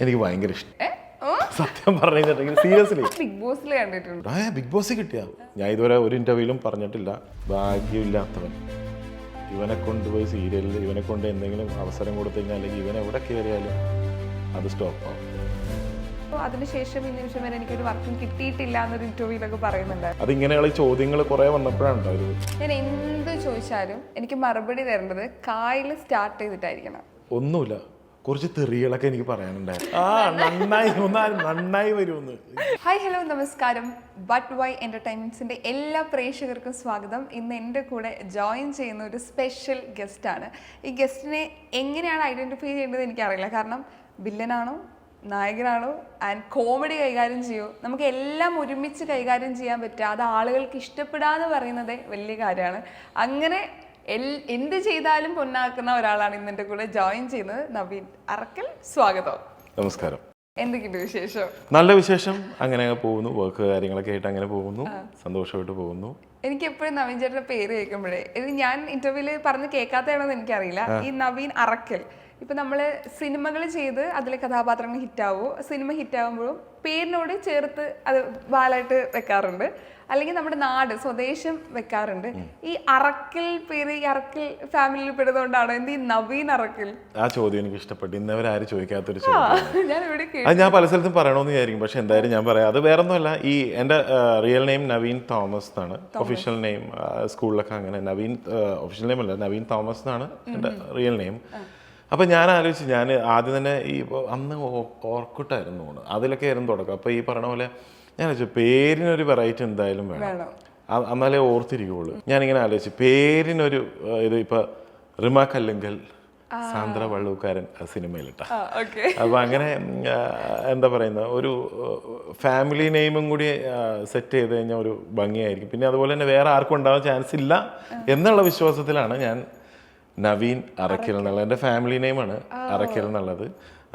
എനിക്ക് ഭയങ്കര ഇഷ്ടം. സത്യം പറഞ്ഞിട്ടുണ്ടെങ്കിൽ സീരിയസ്ലി ബിഗ് ബോസിൽ കണ്ടിട്ടുണ്ട്. ബിഗ് ബോസ് കിട്ടിയ ഞാൻ ഇതുവരെ ഒരു ഇന്റർവ്യൂലും പറഞ്ഞിട്ടില്ല. ഭാഗ്യമില്ലാത്തവൻ ഇവനെ കൊണ്ടുപോയി സീരിയലിൽ ഇവനെ കൊണ്ട് എന്തെങ്കിലും അവസരം കൊടുത്തു കഴിഞ്ഞാൽ അല്ലെങ്കിൽ ഇവൻ എവിടെ കയറിയാലും അത് സ്റ്റോപ്പ് ആവും. അതിനുശേഷം ഈ നിമിഷം വരെ എനിക്കൊരു വർക്കും കിട്ടിയിട്ടില്ല എന്നൊരു ഇന്റർവ്യൂലൊക്കെ പറയുന്നുണ്ടായിരുന്നു. അതിങ്ങനെയുള്ള ചോദ്യങ്ങൾ കുറെ വന്നപ്പോഴാണ് ഉണ്ടായത്. ഞാൻ എന്ത് ചോദിച്ചാലും എനിക്ക് മറുപടി തരേണ്ടത് കായിൽ സ്റ്റാർട്ട് ചെയ്തിട്ടായിരിക്കണം. ഒന്നുമില്ല, കുറച്ച് തെറികളൊക്കെ എനിക്ക് പറയാനുണ്ടായിരുന്നു. നന്നായി വരുമെന്ന്. ഹായ് ഹലോ നമസ്കാരം. ബട്ട് വൈ എന്റർടൈൻമെന്റ്സിന്റെ എല്ലാ പ്രേക്ഷകർക്കും സ്വാഗതം. ഇന്ന് എൻ്റെ കൂടെ ജോയിൻ ചെയ്യുന്ന ഒരു സ്പെഷ്യൽ ഗസ്റ്റാണ്. ഈ ഗസ്റ്റിനെ എങ്ങനെയാണ് ഐഡന്റിഫൈ ചെയ്യേണ്ടത് എനിക്കറിയില്ല. കാരണം വില്ലനാണോ നായകനാണോ ആൻഡ് കോമഡി കൈകാര്യം ചെയ്യുമോ, നമുക്ക് എല്ലാം ഒരുമിച്ച് കൈകാര്യം ചെയ്യാൻ പറ്റുക, അത് ആളുകൾക്ക് ഇഷ്ടപ്പെടാന്ന് പറയുന്നത് വലിയ കാര്യമാണ്. അങ്ങനെ എന്ത് ചെയ്താലും പൊന്നാക്കുന്ന ഒരാളാണ് ഇന്നെൻ്റെ കൂടെ ജോയിൻ ചെയ്യുന്നത്. നവീൻ അറക്കൽ, സ്വാഗതം. നമസ്കാരം. എന്തൊക്കെയുണ്ട് വിശേഷം? നല്ല വിശേഷം. അങ്ങനെ പോകുന്നു, വർക്ക് കാര്യങ്ങളൊക്കെ ആയിട്ട് അങ്ങനെ പോകുന്നു, സന്തോഷമായിട്ട് പോകുന്നു. എനിക്ക് എപ്പോഴും നവീൻ ചേട്ടൻ്റെ പേര് കേൾക്കുമ്പോഴേ, ഇത് ഞാൻ ഇന്റർവ്യൂവിൽ പറഞ്ഞ് കേൾക്കാത്തതാണെന്ന് എനിക്കറിയില്ല. ഈ നവീൻ അറക്കൽ ഇപ്പം നമ്മൾ സിനിമകൾ ചെയ്ത് അതിലെ കഥാപാത്രങ്ങൾ ഹിറ്റാവുമോ, സിനിമ ഹിറ്റാവുമ്പോഴും പേരിനോട് ചേർത്ത് അത് വാലായിട്ട് വെക്കാറുണ്ട്, അല്ലെങ്കിൽ നമ്മുടെ നാട് സ്വദേശം വെക്കാറുണ്ട്. ഈ അറക്കൽ പേര് ഈ അറക്കൽ ഫാമിലിയിൽ പെടുന്നതുകൊണ്ടാണോ എന്ത് ഈ നവീൻ അറക്കൽ? ആ ചോദ്യം എനിക്ക് ഇഷ്ടപ്പെട്ടു. ഇന്നവരാരും ചോദിക്കാത്തൊരു ചോദ്യം. ഞാൻ ഞാൻ പല സ്ഥലത്തും പറയണമെന്ന് വിചാരിക്കും, പക്ഷെ എന്തായാലും ഞാൻ പറയാം. അത് വേറൊന്നുമല്ല, ഈ എൻ്റെ റിയൽ നെയിം നവീൻ തോമസ് എന്നാണ്. ഒഫീഷ്യൽ നെയിം സ്കൂളിലൊക്കെ അങ്ങനെ നവീൻ, ഒഫീഷ്യൽ നെയിം അല്ല, നവീൻ തോമസ് എന്നാണ് എൻ്റെ റിയൽ നെയിം. അപ്പം ഞാൻ ആലോചിച്ച്, ഞാൻ ആദ്യം തന്നെ ഈ അന്ന് ഓർക്കുട്ടായിരുന്നു അതിലൊക്കെ ആയിരുന്നു തുടക്കം. അപ്പോൾ ഈ പറഞ്ഞ പോലെ ഞാൻ ആലോചിച്ചു പേരിനൊരു വെറൈറ്റി എന്തായാലും വേണം, എന്നാലേ ഓർത്തിരിക്കുള്ളൂ. ഞാനിങ്ങനെ ആലോചിച്ചു പേരിനൊരു ഇത് ഇപ്പം റിമ കല്ലുങ്കൽ, സാന്ദ്ര വള്ളൂക്കാരൻ സിനിമയിലിട്ട. അപ്പം അങ്ങനെ എന്താ പറയുന്ന ഒരു ഫാമിലി നെയിമും കൂടി സെറ്റ് ചെയ്ത് കഴിഞ്ഞാൽ ഒരു ഭംഗിയായിരിക്കും. പിന്നെ അതുപോലെ തന്നെ വേറെ ആർക്കും ഉണ്ടാവാൻ ചാൻസ് ഇല്ല എന്നുള്ള വിശ്വാസത്തിലാണ് ഞാൻ നവീൻ അറക്കൽ എന്നുള്ളത്. എൻ്റെ ഫാമിലി നെയിമാണ് അറക്കൽ എന്നുള്ളത്.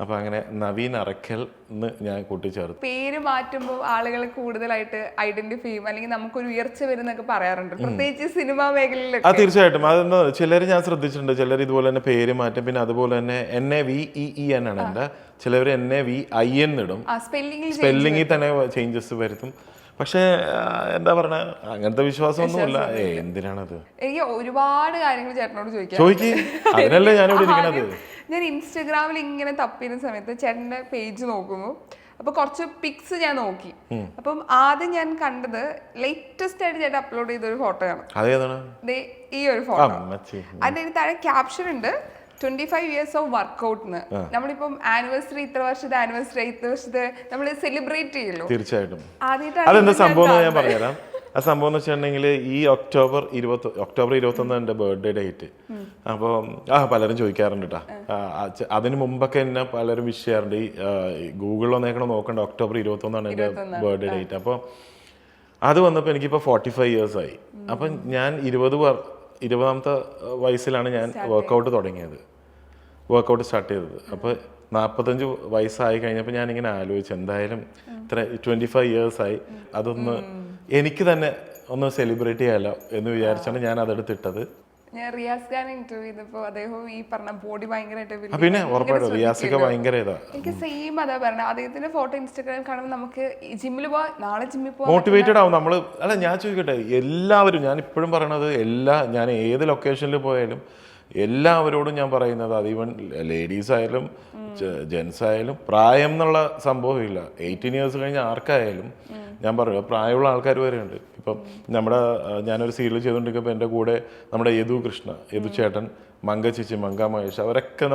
അപ്പം അങ്ങനെ നവീൻ അറക്കൽ എന്ന് ഞാൻ കൂട്ടിച്ചേർത്തു. പേര് മാറ്റുമ്പോൾ ആളുകൾ കൂടുതലായിട്ട് ഐഡന്റിഫൈ ചെയ്യും, അല്ലെങ്കിൽ നമുക്കൊരു ഉയർച്ച വരുന്നൊക്കെ പറയാറുണ്ട്, പ്രത്യേകിച്ച് സിനിമാ മേഖലയിൽ. തീർച്ചയായിട്ടും. അതെന്താ ചിലർ ഞാൻ ശ്രദ്ധിച്ചിട്ടുണ്ട്, ചിലർ ഇതുപോലെ തന്നെ പേര് മാറ്റും. പിന്നെ അതുപോലെ തന്നെ NAVEEN ആണ് എൻ്റെ. ചിലവർ NAVIN ഇടും, സ്പെല്ലിങ്ങിൽ തന്നെ ചേഞ്ചസ് വരുത്തും. പക്ഷേ എന്താ പറയണ, അങ്ങനത്തെ വിശ്വാസമൊന്നുമില്ല. എന്തിനാണത്? എനിക്ക് ഒരുപാട് കാര്യങ്ങൾ ചേട്ടനോട് ചോദിക്കും, അതിനല്ലേ ഞാനിവിടെ ഇരിക്കണത്. ഞാൻ ഇൻസ്റ്റഗ്രാമിൽ ഇങ്ങനെ തപ്പിയിരുന്ന സമയത്ത് ചേട്ടന്റെ പേജ് നോക്കുന്നു. അപ്പൊ കുറച്ച് പിക്സ് ഞാൻ നോക്കി. അപ്പം ആദ്യം ഞാൻ കണ്ടത് ലേറ്റസ്റ്റ് ആയിട്ട് ചേട്ടൻ അപ്ലോഡ് ചെയ്ത ഒരു ഫോട്ടോയാണ്. ഈ ഒരു ഫോട്ടോ. അതിന്റെ താഴെ ക്യാപ്ഷൻ ഉണ്ട് 25 years ഓഫ് വർക്ക്ഔട്ട്. നമ്മളിപ്പം ആനിവേഴ്സറി, ഇത്ര വർഷത്തെ ആനിവേഴ്സറി, ഇത്ര വർഷത്തെ നമ്മൾ സെലിബ്രേറ്റ് ചെയ്യല്ലോ. തീർച്ചയായിട്ടും. അതെന്താ സംഭവം ഞാൻ പറഞ്ഞുതരാം. ആ സംഭവം എന്ന് വെച്ചിട്ടുണ്ടെങ്കിൽ ഈ ഒക്ടോബർ 21 എൻ്റെ ബർത്ത്ഡേ ഡേറ്റ്. അപ്പോൾ പലരും ചോദിക്കാറുണ്ട് കേട്ടോ. അതിന് മുമ്പൊക്കെ എന്നെ പലരും വിഷ് ചെയ്യാറുണ്ട്. ഈ ഗൂഗിളിൽ വന്നേക്കണം നോക്കണ്ട, ഒക്ടോബർ 21 എൻ്റെ ബർത്ത്ഡേ ഡേറ്റ്. അപ്പോൾ അത് വന്നപ്പോൾ എനിക്കിപ്പോൾ 45 years ആയി. അപ്പം ഞാൻ 20ാമത്തെ വയസ്സിലാണ് ഞാൻ വർക്കൗട്ട് തുടങ്ങിയത്, വർക്കൗട്ട് സ്റ്റാർട്ട് ചെയ്തത്. അപ്പോൾ 45 വയസ്സായി കഴിഞ്ഞപ്പോൾ ഞാനിങ്ങനെ ആലോചിച്ചു, എന്തായാലും ഇത്ര 25 years ആയി, അതൊന്ന് എനിക്ക് തന്നെ ഒന്ന് സെലിബ്രേറ്റ് ചെയ്യാമല്ലോ എന്ന് വിചാരിച്ചാണ് ഞാൻ അതെടുത്തിട്ടത്. ഞാൻ റിയാസ് ഖാനെ ഇന്റർവ്യൂ ചെയ്തപ്പോൾ അദ്ദേഹം ഈ പറഞ്ഞ ബോഡി ഭയങ്കരമായിട്ട്, പിന്നെ ഉറപ്പായിട്ടും റിയാസൊക്കെ ഭയങ്കര ഇതാ. എനിക്ക് സെയിം അതാ പറഞ്ഞത്. അദ്ദേഹത്തിന്റെ ഫോട്ടോ ഇൻസ്റ്റാഗ്രാമിൽ കാണുമ്പോൾ നമുക്ക് ജിമ്മിൽ പോവാൻ, നാളെ ജിമ്മിൽ പോവാൻ മോട്ടിവേറ്റഡ് ആവും നമ്മൾ. അല്ല, ഞാൻ ചോദിക്കട്ടെ, എല്ലാവരും, ഞാൻ ഇപ്പോഴും പറയണത്, ഞാൻ ഏത് ലൊക്കേഷനിൽ പോയാലും എല്ലാവരോടും ഞാൻ പറയുന്നത്, അത് ഈവൻ ലേഡീസ് ആയാലും ജെൻസ് ആയാലും പ്രായം എന്നുള്ള സംഭവമില്ല. 18 years കഴിഞ്ഞ ആർക്കായാലും ഞാൻ പറയും, പ്രായമുള്ള ആൾക്കാർ വരെ ഉണ്ട്. ഇപ്പം ഞാനൊരു സീരിയൽ ചെയ്തുകൊണ്ടിരിക്കുമ്പോൾ എൻ്റെ കൂടെ നമ്മുടെ യദു ചേട്ടൻ, മങ്ക ചേച്ചി, മങ്ക മഹേഷ്, അവരൊക്കെ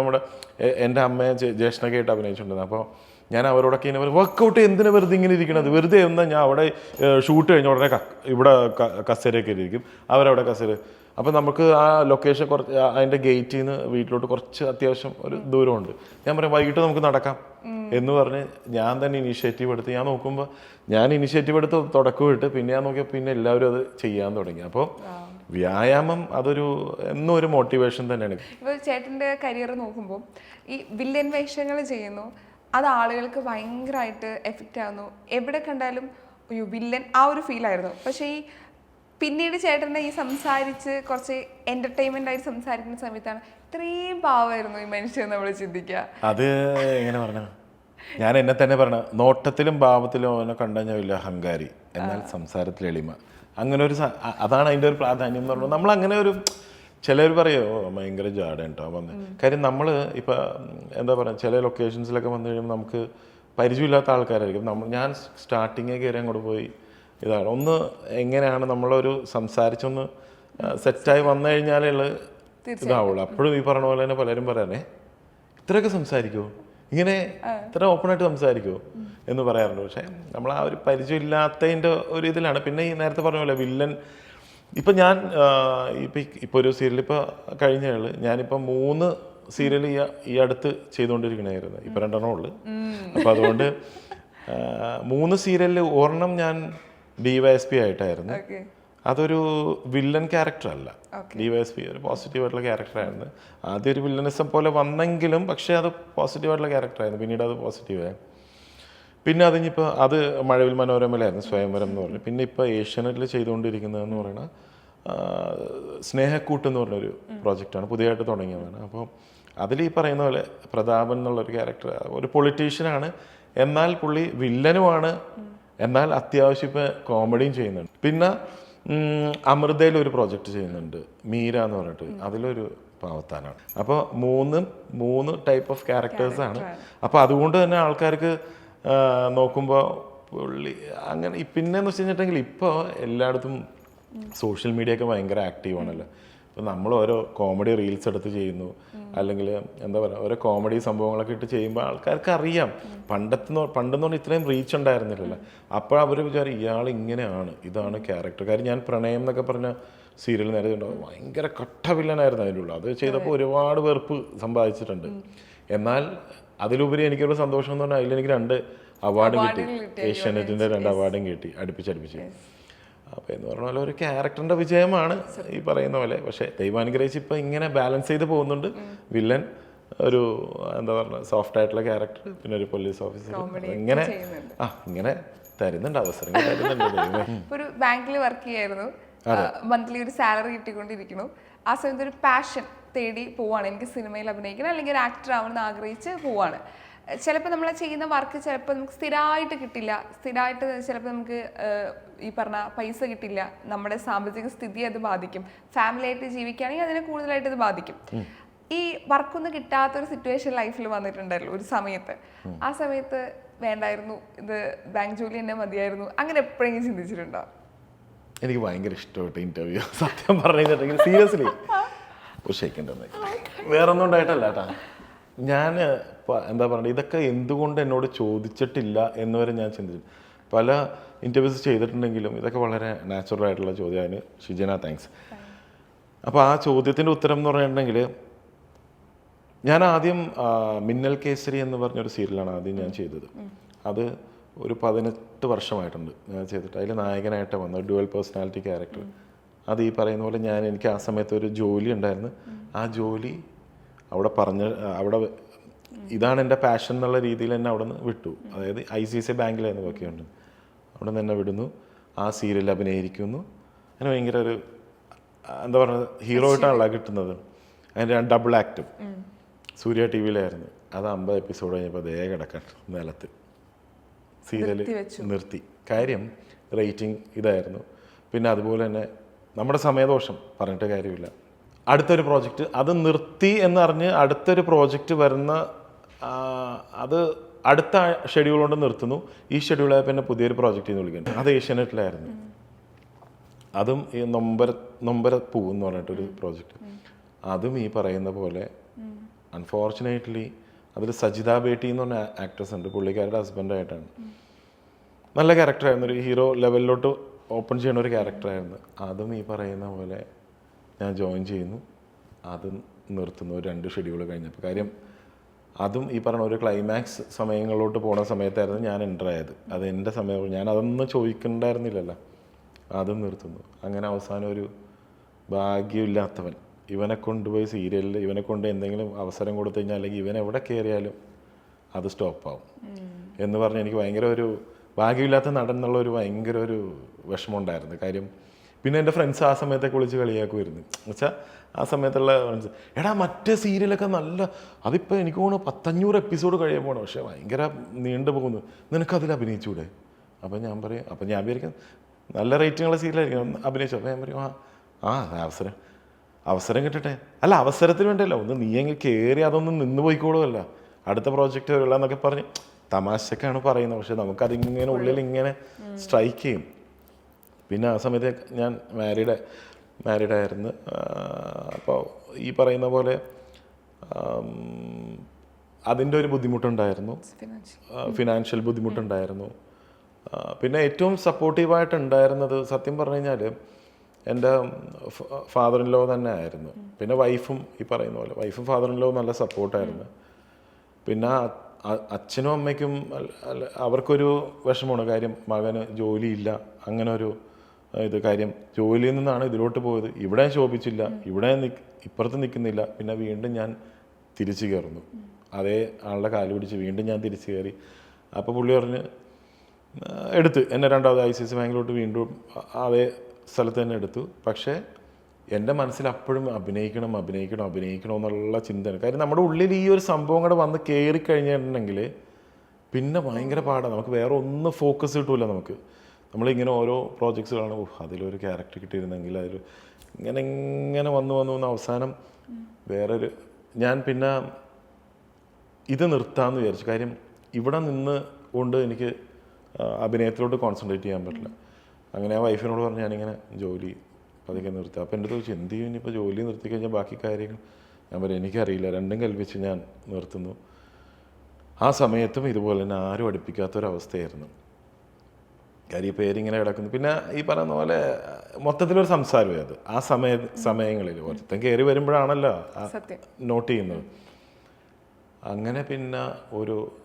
എൻ്റെ അമ്മയെ ജ്യേഷ്ഠനൊക്കെ ആയിട്ട് അഭിനയിച്ചിട്ടുണ്ടായിരുന്നു. അപ്പോൾ ഞാൻ അവരോടൊക്കെ ഇങ്ങനെ പറയും, വർക്കൗട്ട് എന്തിനാ വെറുതെ ഇങ്ങനെ ഇരിക്കണത്, വെറുതെ എന്നാൽ ഞാൻ അവിടെ ഷൂട്ട് കഴിഞ്ഞ ഉടനെ ഇവിടെ കസേരയൊക്കെ ഇരിക്കും, അവരവിടെ കസേര. അപ്പം നമുക്ക് ആ ലൊക്കേഷൻ കുറച്ച് അതിൻ്റെ ഗേറ്റിൽ നിന്ന് വീട്ടിലോട്ട് കുറച്ച് അത്യാവശ്യം ഒരു ദൂരമുണ്ട്. ഞാൻ പറയും വൈകിട്ട് നമുക്ക് നടക്കാം എന്ന് പറഞ്ഞ് ഞാൻ തന്നെ ഇനീഷ്യേറ്റീവ് എടുത്ത്, ഞാൻ നോക്കുമ്പോൾ ഞാൻ ഇനീഷ്യേറ്റീവ് എടുത്ത് തുടക്കം ഇട്ട്, പിന്നെ ഞാൻ നോക്കിയാൽ പിന്നെ എല്ലാവരും അത് ചെയ്യാൻ തുടങ്ങി. അപ്പോൾ വ്യായാമം അതൊരു എന്നും ഒരു മോട്ടിവേഷൻ തന്നെയാണ്. ഇപ്പോൾ ചേട്ടൻ്റെ കരിയർ നോക്കുമ്പോൾ ഈ വില്ലൻ വേഷങ്ങൾ ചെയ്യുന്നു, അത് ആളുകൾക്ക് ഭയങ്കരമായിട്ട് എഫക്റ്റ് ആവുന്നു. എവിടെ കണ്ടാലും ഒരു വില്ലൻ ആ ഒരു ഫീലായിരുന്നു. പക്ഷേ ഈ പിന്നീട് ചേട്ടനെ ഈ സംസാരിച്ച് കുറച്ച് എന്റർടൈൻമെന്റ് ആയിട്ട് സംസാരിക്കുന്ന സമയത്താണ് ഇത്രയും പാവമായിരുന്നു ഈ മനുഷ്യൻ നമ്മൾ ചിന്തിക്കുക. അത് എങ്ങനെ പറഞ്ഞ ഞാൻ എന്നെ തന്നെ പറഞ്ഞ നോട്ടത്തിലും ഭാവത്തിലും അവനെ കണ്ടുകഴിഞ്ഞാൽ വലിയ അഹങ്കാരി, എന്നാൽ സംസാരത്തിൽ എളിമ. അങ്ങനെ ഒരു അതാണ് അതിൻ്റെ ഒരു പ്രാധാന്യം എന്ന് പറയുന്നത്. നമ്മൾ അങ്ങനെ ഒരു ചിലർ പറയോ ഭയങ്കര ജാട കേട്ടോ വന്ന്. കാര്യം നമ്മൾ ഇപ്പം എന്താ പറയുക, ചില ലൊക്കേഷൻസിലൊക്കെ വന്നു കഴിയുമ്പോൾ നമുക്ക് പരിചയമില്ലാത്ത ആൾക്കാരായിരിക്കും. ഞാൻ സ്റ്റാർട്ടിങ്ങേ കയറി അങ്ങോട്ട് പോയി ഇതാണ് ഒന്ന് എങ്ങനെയാണ് നമ്മളൊരു സംസാരിച്ചൊന്ന് സെറ്റായി വന്നു കഴിഞ്ഞാലുള്ള ഇതാവുള്ളൂ. അപ്പോഴും ഈ പറഞ്ഞ പോലെ തന്നെ പലരും പറയാനേ ഇത്രയൊക്കെ സംസാരിക്കുമോ, ഇങ്ങനെ ഇത്ര ഓപ്പണായിട്ട് സംസാരിക്കുമോ എന്ന് പറയാറുണ്ട്. പക്ഷേ നമ്മൾ ആ ഒരു പരിചയമില്ലാത്തതിൻ്റെ ഒരു ഇതിലാണ്. പിന്നെ ഈ നേരത്തെ പറഞ്ഞ പോലെ വില്ലൻ ഇപ്പം ഞാൻ ഇപ്പോൾ ഒരു സീരിയൽ ഇപ്പോൾ കഴിഞ്ഞാൽ ഞാനിപ്പോൾ 3 സീരിയൽ ഈ അടുത്ത് ചെയ്തുകൊണ്ടിരിക്കണമായിരുന്നു. ഇപ്പം 2 ഉള്ളു. അപ്പം അതുകൊണ്ട് 3 സീരിയലിൽ ഒരെണ്ണം ഞാൻ DYSP ആയിട്ടായിരുന്നു. അതൊരു വില്ലൻ ക്യാരക്ടർ അല്ല. DYSP ഒരു പോസിറ്റീവായിട്ടുള്ള ക്യാരക്ടറായിരുന്നു. ആദ്യം ഒരു വില്ലനിസം പോലെ വന്നെങ്കിലും പക്ഷേ അത് പോസിറ്റീവായിട്ടുള്ള ക്യാരക്ടറായിരുന്നു. പിന്നീട് അത് പോസിറ്റീവായി. പിന്നെ അതിനിപ്പോൾ അത് മഴവിൽ മനോരമയിലായിരുന്നു, സ്വയംവരം എന്ന് പറഞ്ഞു. പിന്നെ ഇപ്പോൾ ഏഷ്യാനെറ്റിൽ ചെയ്തുകൊണ്ടിരിക്കുന്നതെന്ന് പറയുന്നത് സ്നേഹക്കൂട്ട് എന്ന് പറഞ്ഞൊരു പ്രോജക്റ്റാണ്, പുതിയതായിട്ട് തുടങ്ങിയതാണ്. അപ്പോൾ അതിൽ ഈ പറയുന്ന പോലെ പ്രതാപൻ എന്നുള്ളൊരു ക്യാരക്ടർ ഒരു പൊളിറ്റീഷ്യനാണ്, എന്നാൽ പുള്ളി വില്ലനുമാണ്, എന്നാൽ അത്യാവശ്യം ഇപ്പോൾ കോമഡിയും ചെയ്യുന്നുണ്ട്. പിന്നെ അമൃതയിൽ ഒരു പ്രോജക്റ്റ് ചെയ്യുന്നുണ്ട്, മീര എന്ന് പറഞ്ഞിട്ട്, അതിലൊരു പാവത്താനാണ്. അപ്പോൾ 3 ടൈപ്പ് ഓഫ് ക്യാരക്ടേഴ്സാണ്. അപ്പോൾ അതുകൊണ്ട് തന്നെ ആൾക്കാർക്ക് നോക്കുമ്പോൾ പുള്ളി അങ്ങനെ. പിന്നെയെന്ന് വെച്ച് കഴിഞ്ഞിട്ടുണ്ടെങ്കിൽ ഇപ്പോൾ എല്ലായിടത്തും സോഷ്യൽ മീഡിയ ഒക്കെ ഭയങ്കര ആക്റ്റീവാണല്ലോ. ഇപ്പം നമ്മൾ ഓരോ കോമഡി റീൽസ് എടുത്ത് ചെയ്യുന്നു, അല്ലെങ്കിൽ എന്താ പറയുക ഓരോ കോമഡി സംഭവങ്ങളൊക്കെ ഇട്ട് ചെയ്യുമ്പോൾ ആൾക്കാർക്ക് അറിയാം. പണ്ടെന്ന് പറഞ്ഞാൽ ഇത്രയും റീച്ച് ഉണ്ടായിരുന്നില്ലല്ലോ. അപ്പോൾ അവർ വിചാരം ഇയാൾ ഇങ്ങനെയാണ്, ഇതാണ് ക്യാരക്ടർ. കാര്യം ഞാൻ പ്രണയം എന്നൊക്കെ പറഞ്ഞ സീരിയൽ നേരത്തെ ഉണ്ടാവും, ഭയങ്കര കട്ട വില്ലനായിരുന്നു അതിൻ്റെ ഉള്ളത്. അത് ചെയ്തപ്പോൾ ഒരുപാട് വെറുപ്പ് സമ്പാദിച്ചിട്ടുണ്ട്. എന്നാൽ അതിലുപരി എനിക്കൊരു സന്തോഷം എന്ന് പറഞ്ഞാൽ അതിലെനിക്ക് 2 അവാർഡും കിട്ടി. ഏഷ്യാനെറ്റിൻ്റെ 2 അവാർഡും കിട്ടി അടുപ്പിച്ചടുപ്പിച്ച്. അപ്പോൾ എന്ന് പറഞ്ഞ പോലെ ഒരു ക്യാരക്ടറിൻ്റെ വിജയമാണ് ഈ പറയുന്ന പോലെ. പക്ഷേ ദൈവാനുഗ്രഹിച്ച് ഇപ്പം ഇങ്ങനെ ബാലൻസ് ചെയ്ത് പോകുന്നുണ്ട്. വില്ലൻ ഒരു എന്താ പറയുക സോഫ്റ്റ് ആയിട്ടുള്ള ക്യാരക്ടർ, പിന്നെ ഒരു പോലീസ് ഓഫീസർ, ഇങ്ങനെ ഇങ്ങനെ തരുന്നുണ്ട്, അവസരങ്ങൾ തരുന്നുണ്ട്. ഒരു ബാങ്കിൽ വർക്ക് ചെയ്യായിരുന്നു, മന്ത്ലി ഒരു സാലറി കിട്ടിക്കൊണ്ടിരിക്കുന്നു. ആ സമയത്ത് ഒരു പാഷൻ തേടി പോവാണ്, എനിക്ക് സിനിമയിൽ അഭിനയിക്കണം അല്ലെങ്കിൽ ഒരു ആക്ടർ ആവണമെന്ന് ആഗ്രഹിച്ച് പോവാണ്. ചിലപ്പോൾ നമ്മൾ ചെയ്യുന്ന വർക്ക് ചിലപ്പോൾ നമുക്ക് സ്ഥിരമായിട്ട് കിട്ടില്ല, സ്ഥിരമായിട്ട് ചിലപ്പോൾ നമുക്ക് ഈ പറഞ്ഞ പൈസ കിട്ടില്ല, നമ്മുടെ സാമ്പത്തിക സ്ഥിതി അത് ബാധിക്കും. ഫാമിലി ആയിട്ട് ജീവിക്കുകയാണെങ്കിൽ അതിനെ കൂടുതലായിട്ട് ഇത് ബാധിക്കും. ഈ വർക്കൊന്നും കിട്ടാത്തൊരു സിറ്റുവേഷൻ ലൈഫിൽ വന്നിട്ടുണ്ടല്ലോ ഒരു സമയത്ത്. ആ സമയത്ത് വേണ്ടായിരുന്നു, ഇത് ബാങ്ക് ജോലി തന്നെ മതിയായിരുന്നു, അങ്ങനെ എപ്പോഴെങ്കിലും ചിന്തിച്ചിട്ടുണ്ടോ? എനിക്ക് ഭയങ്കര ഇഷ്ടപ്പെട്ട ഇൻ്റർവ്യൂ, സത്യം പറഞ്ഞിട്ടുണ്ടെങ്കിൽ സീരിയസ്ലി ഉഷയിക്കേണ്ടത് വേറൊന്നും ഉണ്ടായിട്ടല്ല കേട്ടാ. ഞാൻ എന്താ പറയുക ഇതൊക്കെ എന്തുകൊണ്ട് എന്നോട് ചോദിച്ചിട്ടില്ല എന്ന് വരെ ഞാൻ ചിന്തിച്ചു. പല ഇൻ്റർവ്യൂസ് ചെയ്തിട്ടുണ്ടെങ്കിലും ഇതൊക്കെ വളരെ നാച്ചുറൽ ആയിട്ടുള്ള ചോദ്യമാണ്. ഷിജന താങ്ക്സ്. അപ്പോൾ ആ ചോദ്യത്തിൻ്റെ ഉത്തരം എന്ന് പറഞ്ഞിട്ടുണ്ടെങ്കിൽ ഞാൻ ആദ്യം മിന്നൽ കേസരി എന്ന് പറഞ്ഞൊരു സീരിയലാണ് ആദ്യം ഞാൻ ചെയ്തത്. അത് ഒരു 18 വർഷമായിട്ടുണ്ട് ഞാൻ ചെയ്തിട്ട്. അതിൽ നായകനായിട്ട് വന്ന ഡ്യുവൽ പേഴ്സണാലിറ്റി ക്യാരക്ടർ. അത് ഈ പറയുന്ന പോലെ എനിക്ക് ആ സമയത്ത് ഒരു ജോലി ഉണ്ടായിരുന്നു. ആ ജോലി അവിടെ ഇതാണ് എൻ്റെ പാഷൻ എന്നുള്ള രീതിയിൽ എന്നെ അവിടെ നിന്ന് വിട്ടു. അതായത് ICICI ബാങ്കിലായിരുന്നു വർക്ക് ചെയ്യുന്നത്. അവിടെ നിന്ന് എന്നെ വിടുന്നു, ആ സീരിയലിൽ അഭിനയിക്കുന്നു. അങ്ങനെ ഭയങ്കര ഒരു എന്താ പറയുക ഹീറോ ആയിട്ടാണല്ലോ കിട്ടുന്നത്. അതിൻ്റെ 2 ഡബിൾ ആക്റ്റും സൂര്യ TV-യിലായിരുന്നു. അത് 50 എപ്പിസോഡ് കഴിഞ്ഞപ്പോൾ അതേ കിടക്കാൻ നിലത്ത് സീരിയൽ നിർത്തി. കാര്യം റേറ്റിംഗ് ഇതായിരുന്നു. പിന്നെ അതുപോലെ തന്നെ നമ്മുടെ സമയദോഷം പറഞ്ഞിട്ട് കാര്യമില്ല. അടുത്തൊരു പ്രോജക്റ്റ് അത് നിർത്തി എന്നറിഞ്ഞ് അടുത്തൊരു പ്രോജക്റ്റ് വരുന്ന അത് അടുത്ത ഷെഡ്യൂൾ കൊണ്ട് നിർത്തുന്നു. ഈ ഷെഡ്യൂളായപ്പോൾ പിന്നെ പുതിയൊരു പ്രോജക്റ്റ് എന്ന് വിളിക്കുന്നത്. അത് ഏഷ്യാനെറ്റിലായിരുന്നു. അതും ഈ നൊമ്പരപ്പൂ എന്ന് പറഞ്ഞിട്ടൊരു പ്രോജക്റ്റ്. അതും ഈ പറയുന്ന പോലെ അൺഫോർച്ചുനേറ്റ്ലി അതിൽ സജിത ബേട്ടി എന്ന് പറഞ്ഞ ആക്ട്രസ് ഉണ്ട്, പുള്ളിക്കാരുടെ ഹസ്ബൻഡായിട്ടാണ്. നല്ല ക്യാരക്ടറായിരുന്നു, ഒരു ഹീറോ ലെവലിലോട്ട് ഓപ്പൺ ചെയ്യുന്ന ഒരു ക്യാരക്ടറായിരുന്നു. അതും ഈ പറയുന്ന പോലെ ഞാൻ ജോയിൻ ചെയ്യുന്നു, അതും നിർത്തുന്നു 2 ഷെഡ്യൂൾ കഴിഞ്ഞപ്പോൾ. കാര്യം അതും ഈ പറഞ്ഞ ഒരു ക്ലൈമാക്സ് സമയങ്ങളിലോട്ട് പോണ സമയത്തായിരുന്നു ഞാൻ എൻ്റർ ആയത്. അത് എൻ്റെ സമയം, ഞാൻ അതൊന്നും ചോദിക്കണ്ടായിരുന്നില്ലല്ലോ. അതും നിർത്തുന്നു. അങ്ങനെ അവസാനം ഒരു ഭാഗ്യമില്ലാത്തവൻ, ഇവനെ കൊണ്ടുപോയി സീരിയലിൽ ഇവനെ കൊണ്ട് എന്തെങ്കിലും അവസരം കൊടുത്തു കഴിഞ്ഞാൽ അല്ലെങ്കിൽ ഇവൻ എവിടെ കയറിയാലും അത് സ്റ്റോപ്പാവും എന്ന് പറഞ്ഞ് എനിക്ക് ഭയങ്കര ഒരു ഭാഗ്യമില്ലാത്ത നടൻ എന്നുള്ളൊരു ഭയങ്കര ഒരു വിഷമമുണ്ടായിരുന്നു. കാര്യം പിന്നെ എൻ്റെ ഫ്രണ്ട്സ് ആ സമയത്തൊക്കെ വിളിച്ച് കളിയാക്കുമായിരുന്നു. എന്നുവെച്ചാൽ ആ സമയത്തുള്ള ഫ്രണ്ട്സ്, എടാ മറ്റേ സീരിയലൊക്കെ നല്ല, അതിപ്പോൾ എനിക്ക് തോന്നുന്നു 500 എപ്പിസോഡ് കഴിയാൻ പോകണം, പക്ഷേ ഭയങ്കര നീണ്ടു പോകുന്നു, നിനക്കതിൽ അഭിനയിച്ചൂടെ? അപ്പം ഞാൻ പറയും, അപ്പം ഞാൻ വിചാരിക്കും നല്ല റേറ്റിംഗുള്ള സീരിയലായിരിക്കും, അഭിനയിച്ചു. അപ്പം ഞാൻ പറയും അവസരം കിട്ടട്ടെ. അല്ല, അവസരത്തിന് വേണ്ടിയല്ല, ഒന്ന് നീ എങ്കിൽ കയറി അതൊന്നും നിന്ന് പോയിക്കോളുമല്ല, അടുത്ത പ്രോജക്റ്റ് വരില്ല എന്നൊക്കെ പറഞ്ഞ് തമാശക്കാണ് പറയുന്നത്. പക്ഷെ നമുക്കതിങ്ങനെ ഉള്ളിൽ ഇങ്ങനെ സ്ട്രൈക്ക് ചെയ്യും. പിന്നെ ആ സമയത്ത് ഞാൻ മാരീഡായിരുന്നു. അപ്പോൾ ഈ പറയുന്ന പോലെ അതിൻ്റെ ഒരു ബുദ്ധിമുട്ടുണ്ടായിരുന്നു, ഫിനാൻഷ്യൽ ബുദ്ധിമുട്ടുണ്ടായിരുന്നു. പിന്നെ ഏറ്റവും സപ്പോർട്ടീവായിട്ടുണ്ടായിരുന്നത് സത്യം പറഞ്ഞു കഴിഞ്ഞാൽ എൻ്റെ ഫാദർ ഇൻ ലോ തന്നെ ആയിരുന്നു. പിന്നെ വൈഫും ഈ പറയുന്ന പോലെ വൈഫും ഫാദർ ഇൻ ലോ നല്ല സപ്പോർട്ടായിരുന്നു. പിന്നെ അച്ഛനും അമ്മയ്ക്കും അവർക്കൊരു വിഷമമാണ്, കാര്യം മകന് ജോലിയില്ല, അങ്ങനെ ഒരു ഇത് കാര്യം ജോലിയിൽ നിന്നാണ് ഇതിലോട്ട് പോയത്, ഇവിടെ ശോഭിച്ചില്ല, ഇവിടെ ഇപ്പുറത്ത് നിൽക്കുന്നില്ല. പിന്നെ വീണ്ടും ഞാൻ തിരിച്ചു കയറുന്നു, അതേ ആളുടെ കാല് പിടിച്ച് വീണ്ടും ഞാൻ തിരിച്ചു കയറി. അപ്പോൾ പുള്ളി പറഞ്ഞ് എടുത്ത് എന്നെ രണ്ടാമത് ICICI ബാങ്കിലോട്ട് വീണ്ടും അതേ സ്ഥലത്ത് തന്നെ എടുത്തു. പക്ഷേ എൻ്റെ മനസ്സിൽ അപ്പോഴും അഭിനയിക്കണം എന്നുള്ള ചിന്തയാണ്. കാര്യം നമ്മുടെ ഉള്ളിൽ ഈ ഒരു സംഭവം കൂടെ വന്ന് കയറി കഴിഞ്ഞിട്ടുണ്ടെങ്കിൽ പിന്നെ ഭയങ്കര പാടാണ്, നമുക്ക് വേറെ ഒന്നും ഫോക്കസ് കിട്ടൂല. നമ്മളിങ്ങനെ ഓരോ പ്രോജക്ട്സ് കാണും, അതിലൊരു ക്യാരക്ടർ കിട്ടിയിരുന്നെങ്കിൽ അതിൽ ഇങ്ങനെ വന്ന് അവസാനം വേറൊരു, ഞാൻ പിന്നെ ഇത് നിർത്താമെന്ന് വിചാരിച്ചു. കാര്യം ഇവിടെ നിന്ന് കൊണ്ട് എനിക്ക് അഭിനയത്തിലോട്ട് കോൺസെൻട്രേറ്റ് ചെയ്യാൻ പറ്റില്ല. അങ്ങനെ ആ വൈഫിനോട് പറഞ്ഞ് ഞാനിങ്ങനെ ജോലി പതുക്കെ നിർത്തുക. അപ്പോൾ എൻ്റെ ചോദിച്ചു, എന്ത് ചെയ്യും ഇനിയിപ്പോൾ ജോലി നിർത്തി കഴിഞ്ഞാൽ ബാക്കി കാര്യങ്ങൾ? ഞാൻ പറയും എനിക്കറിയില്ല, രണ്ടും കൽപ്പിച്ച് ഞാൻ നിർത്തുന്നു. ആ സമയത്തും ഇതുപോലെ തന്നെ ആരും അടുപ്പിക്കാത്തൊരവസ്ഥയായിരുന്നു. കാര്യം പേരിങ്ങനെ കിടക്കുന്നു. പിന്നെ ഈ പറയുന്ന പോലെ മൊത്തത്തിലൊരു സംസാരമേ അത്. ആ സമയങ്ങളിൽ ഒരുത്തൻ കയറി വരുമ്പോഴാണല്ലോ നോട്ട് ചെയ്യുന്നത്. അങ്ങനെ പിന്നെ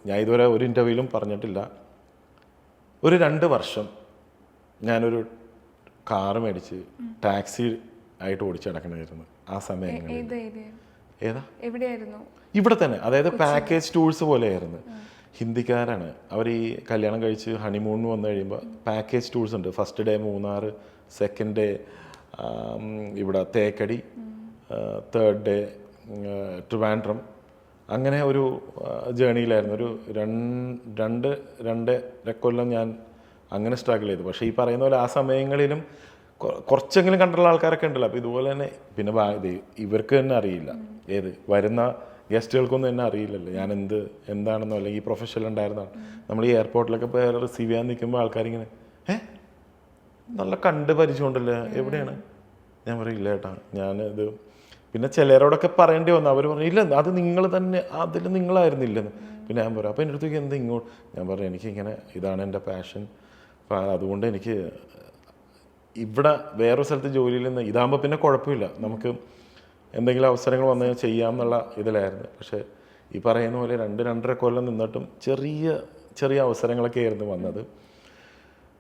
ഞാൻ ഇതുവരെ ഒരു ഇൻ്റർവ്യൂവിലും പറഞ്ഞിട്ടില്ല, ഒരു 2 വർഷം ഞാനൊരു കാറ് മേടിച്ച് ടാക്സി ആയിട്ട് ഓടിച്ച് നടക്കണമായിരുന്നു ആ സമയങ്ങളിൽ. ഏതാ? ഇവിടെ തന്നെ, അതായത് പാക്കേജ് ടൂൾസ് പോലെയായിരുന്നു. ഹിന്ദിക്കാരാണ് അവർ. ഈ കല്യാണം കഴിച്ച് ഹണിമൂണിന് വന്നു കഴിയുമ്പോൾ പാക്കേജ് ടൂൾസ് ഉണ്ട്. First day Munnar, second day ഇവിടെ തേക്കടി, തേർഡ് ഡേ ട്രിവാൻഡ്രം. അങ്ങനെ ഒരു ജേണിയിലായിരുന്നു. ഒരു 2.5 കൊല്ലം ഞാൻ അങ്ങനെ സ്ട്രഗിൾ ചെയ്തു. പക്ഷേ ഈ പറയുന്ന പോലെ ആ സമയങ്ങളിലും കുറച്ചെങ്കിലും കണ്ടുള്ള ആൾക്കാരൊക്കെ ഉണ്ടല്ലോ. അപ്പോൾ ഇതുപോലെ തന്നെ പിന്നെ ഇവർക്ക് തന്നെ അറിയില്ല, വരുന്ന ഗസ്റ്റുകൾക്കൊന്നും എന്നെ അറിയില്ലല്ലോ ഞാൻ എന്താണെന്നോ അല്ലെങ്കിൽ ഈ പ്രൊഫഷനിൽ ഉണ്ടായിരുന്നതാണ്. നമ്മൾ ഈ എയർപോർട്ടിലൊക്കെ പോയി റിസീവ് ചെയ്യാൻ നിൽക്കുമ്പോൾ ആൾക്കാരിങ്ങനെ നല്ല കണ്ട് പരിചയമുണ്ടല്ലോ, എവിടെയാണ്? ഞാൻ പറയില്ല ഏട്ടാ ഞാനിത്. പിന്നെ ചിലരോടൊക്കെ പറയേണ്ടി വന്നു, അവർ പറഞ്ഞു ഇല്ല അത് നിങ്ങൾ തന്നെ, അതിൽ നിങ്ങളായിരുന്നില്ലെന്ന്. പിന്നെ ഞാൻ പറയാം, അപ്പോൾ എൻ്റെ അടുത്തേക്ക് എന്താ ഇങ്ങോട്ട്? ഞാൻ പറഞ്ഞു എനിക്കിങ്ങനെ ഇതാണ് എൻ്റെ പാഷൻ, അപ്പോൾ അതുകൊണ്ട് എനിക്ക് ഇവിടെ വേറൊരു സ്ഥലത്ത് ജോലിയിൽ നിന്ന് ഇതാകുമ്പോൾ പിന്നെ കുഴപ്പമില്ല, നമുക്ക് എന്തെങ്കിലും അവസരങ്ങൾ വന്നു ചെയ്യാമെന്നുള്ള ഇതിലായിരുന്നു. പക്ഷേ ഈ പറയുന്ന പോലെ 2-2.5 കൊല്ലം നിന്നിട്ടും ചെറിയ അവസരങ്ങളൊക്കെ ആയിരുന്നു വന്നത്.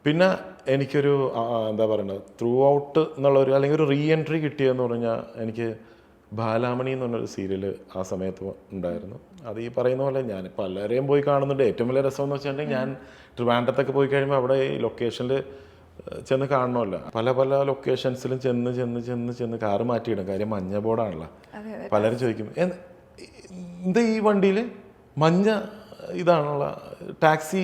പിന്നെ എനിക്കൊരു എന്താ പറയുന്നത്, ത്രൂ ഔട്ട് എന്നുള്ളൊരു അല്ലെങ്കിൽ ഒരു റീ എൻട്രി കിട്ടിയെന്ന് പറഞ്ഞാൽ എനിക്ക് ബാലാമണി എന്ന് പറഞ്ഞൊരു സീരിയൽ ആ സമയത്ത് ഉണ്ടായിരുന്നു. അത് ഈ പറയുന്ന പോലെ ഞാൻ പലരെയും പോയി കാണുന്നുണ്ട്. ഏറ്റവും വലിയ രസം എന്ന് വെച്ചിട്ടുണ്ടെങ്കിൽ ഞാൻ ട്രിവാൻഡ്രത്തൊക്കെ പോയി കഴിയുമ്പോൾ അവിടെ ഈ ലൊക്കേഷനിൽ ചെന്ന് കാണണമല്ലോ. പല ലൊക്കേഷൻസിലും ചെന്ന് കാറ് മാറ്റിയിടും. കാര്യം മഞ്ഞ ബോർഡാണല്ലോ. പലരും ചോദിക്കും എന്താ ഈ വണ്ടിയിൽ മഞ്ഞ ഇതാണുള്ള ടാക്സി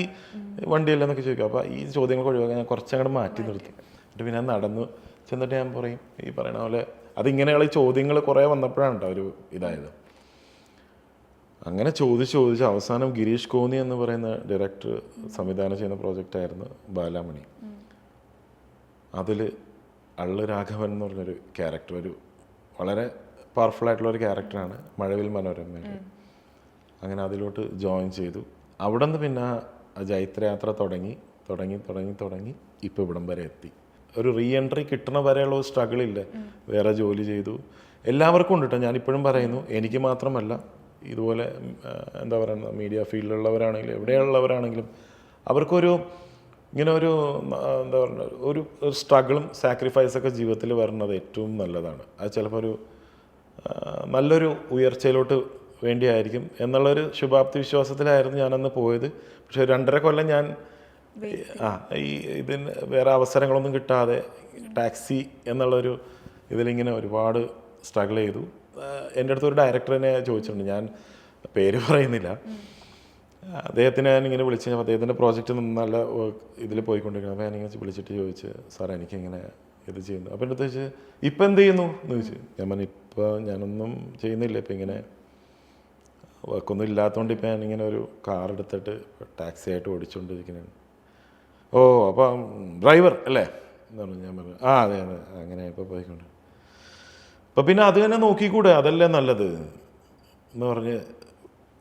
വണ്ടിയല്ലെന്നൊക്കെ ചോദിക്കും. അപ്പോൾ ഈ ചോദ്യങ്ങൾ ഒഴിവാക്കാൻ ഞാൻ കുറച്ചങ്ങോട്ട് മാറ്റി നിർത്തി. എന്നിട്ട് പിന്നെ നടന്നു ചെന്നിട്ട് ഞാൻ പറയും ഈ പറയണ പോലെ അതിങ്ങനെയുള്ള ഈ ചോദ്യങ്ങൾ കുറേ വന്നപ്പോഴാണ് കേട്ടോ ഒരു ഇതായത്. അങ്ങനെ ചോദിച്ച് അവസാനം ഗിരീഷ് കോന്നി എന്ന് പറയുന്ന ഡയറക്ടർ സംവിധാനം ചെയ്യുന്ന പ്രോജക്റ്റായിരുന്നു ബാലാമണി. അതിൽ അള്ളു രാഘവൻ എന്ന് പറഞ്ഞൊരു ക്യാരക്ടർ, ഒരു വളരെ പവർഫുൾ ആയിട്ടുള്ളൊരു ക്യാരക്ടറാണ് മഴവിൽ മനോരമയിൽ. അങ്ങനെ അതിലോട്ട് ജോയിൻ ചെയ്തു. അവിടെ നിന്ന് പിന്നെ ജൈത്രയാത്ര തുടങ്ങി ഇപ്പോൾ ഇവിടം വരെ എത്തി. ഒരു റീ എൻട്രി കിട്ടണ വരെയുള്ള ഒരു സ്ട്രഗിളില്ല. വേറെ ജോലി ചെയ്തു, എല്ലാവർക്കും ഉണ്ട് കേട്ടോ. ഞാനിപ്പോഴും പറയുന്നു, എനിക്ക് മാത്രമല്ല, ഇതുപോലെ എന്താ പറയുക മീഡിയ ഫീൽഡിലുള്ളവരാണെങ്കിലും എവിടെയുള്ളവരാണെങ്കിലും അവർക്കൊരു ഇങ്ങനെ ഒരു എന്താ പറയുക ഒരു സ്ട്രഗിളും സാക്രിഫൈസൊക്കെ ജീവിതത്തിൽ വരുന്നത് ഏറ്റവും നല്ലതാണ്. അത് ചിലപ്പോൾ ഒരു നല്ലൊരു ഉയർച്ചയിലോട്ട് വേണ്ടിയായിരിക്കും എന്നുള്ളൊരു ശുഭാപ്തി വിശ്വാസത്തിലായിരുന്നു ഞാനന്ന് പോയത്. പക്ഷേ 2.5 കൊല്ലം ഞാൻ ആ ഈ ഇതിന് വേറെ അവസരങ്ങളൊന്നും കിട്ടാതെ ടാക്സി എന്നുള്ളൊരു ഇതിലിങ്ങനെ ഒരുപാട് സ്ട്രഗിൾ ചെയ്തു. എൻ്റെ അടുത്തൊരു ഡയറക്ടർ തന്നെ ചോദിച്ചിട്ടുണ്ട്, ഞാൻ പേര് പറയുന്നില്ല. അദ്ദേഹത്തിനെ ഞാനിങ്ങനെ വിളിച്ച് അദ്ദേഹത്തിൻ്റെ പ്രോജക്റ്റ് നല്ല ഇതിൽ പോയിക്കൊണ്ടിരിക്കണം. അപ്പോൾ ഞാനിങ്ങനെ വിളിച്ചിട്ട് ചോദിച്ച്, സാർ എനിക്കിങ്ങനെ ഇത് ചെയ്യുന്നു. അപ്പോൾ എൻ്റെ അടുത്ത് ചോദിച്ച് ഇപ്പം എന്ത് ചെയ്യുന്നു എന്ന് ചോദിച്ചു. ഞാൻ പറഞ്ഞു ഇപ്പോൾ ഞാനൊന്നും ചെയ്യുന്നില്ല, ഇപ്പം ഇങ്ങനെ വർക്കൊന്നും ഇല്ലാത്തതുകൊണ്ട് ഇപ്പം ഞാനിങ്ങനെ ഒരു കാർ എടുത്തിട്ട് ടാക്സി ആയിട്ട് ഓടിച്ചുകൊണ്ടിരിക്കുന്നതാണ്. ഓ അപ്പം ഡ്രൈവർ അല്ലേ എന്ന് പറഞ്ഞു. ഞാൻ പറഞ്ഞു ആ അതെ അതെ അങ്ങനെ ഇപ്പോൾ പോയിക്കൊണ്ട്. അപ്പം പിന്നെ അത് തന്നെ നോക്കിക്കൂടെ, അതല്ലേ നല്ലത് എന്ന് പറഞ്ഞ്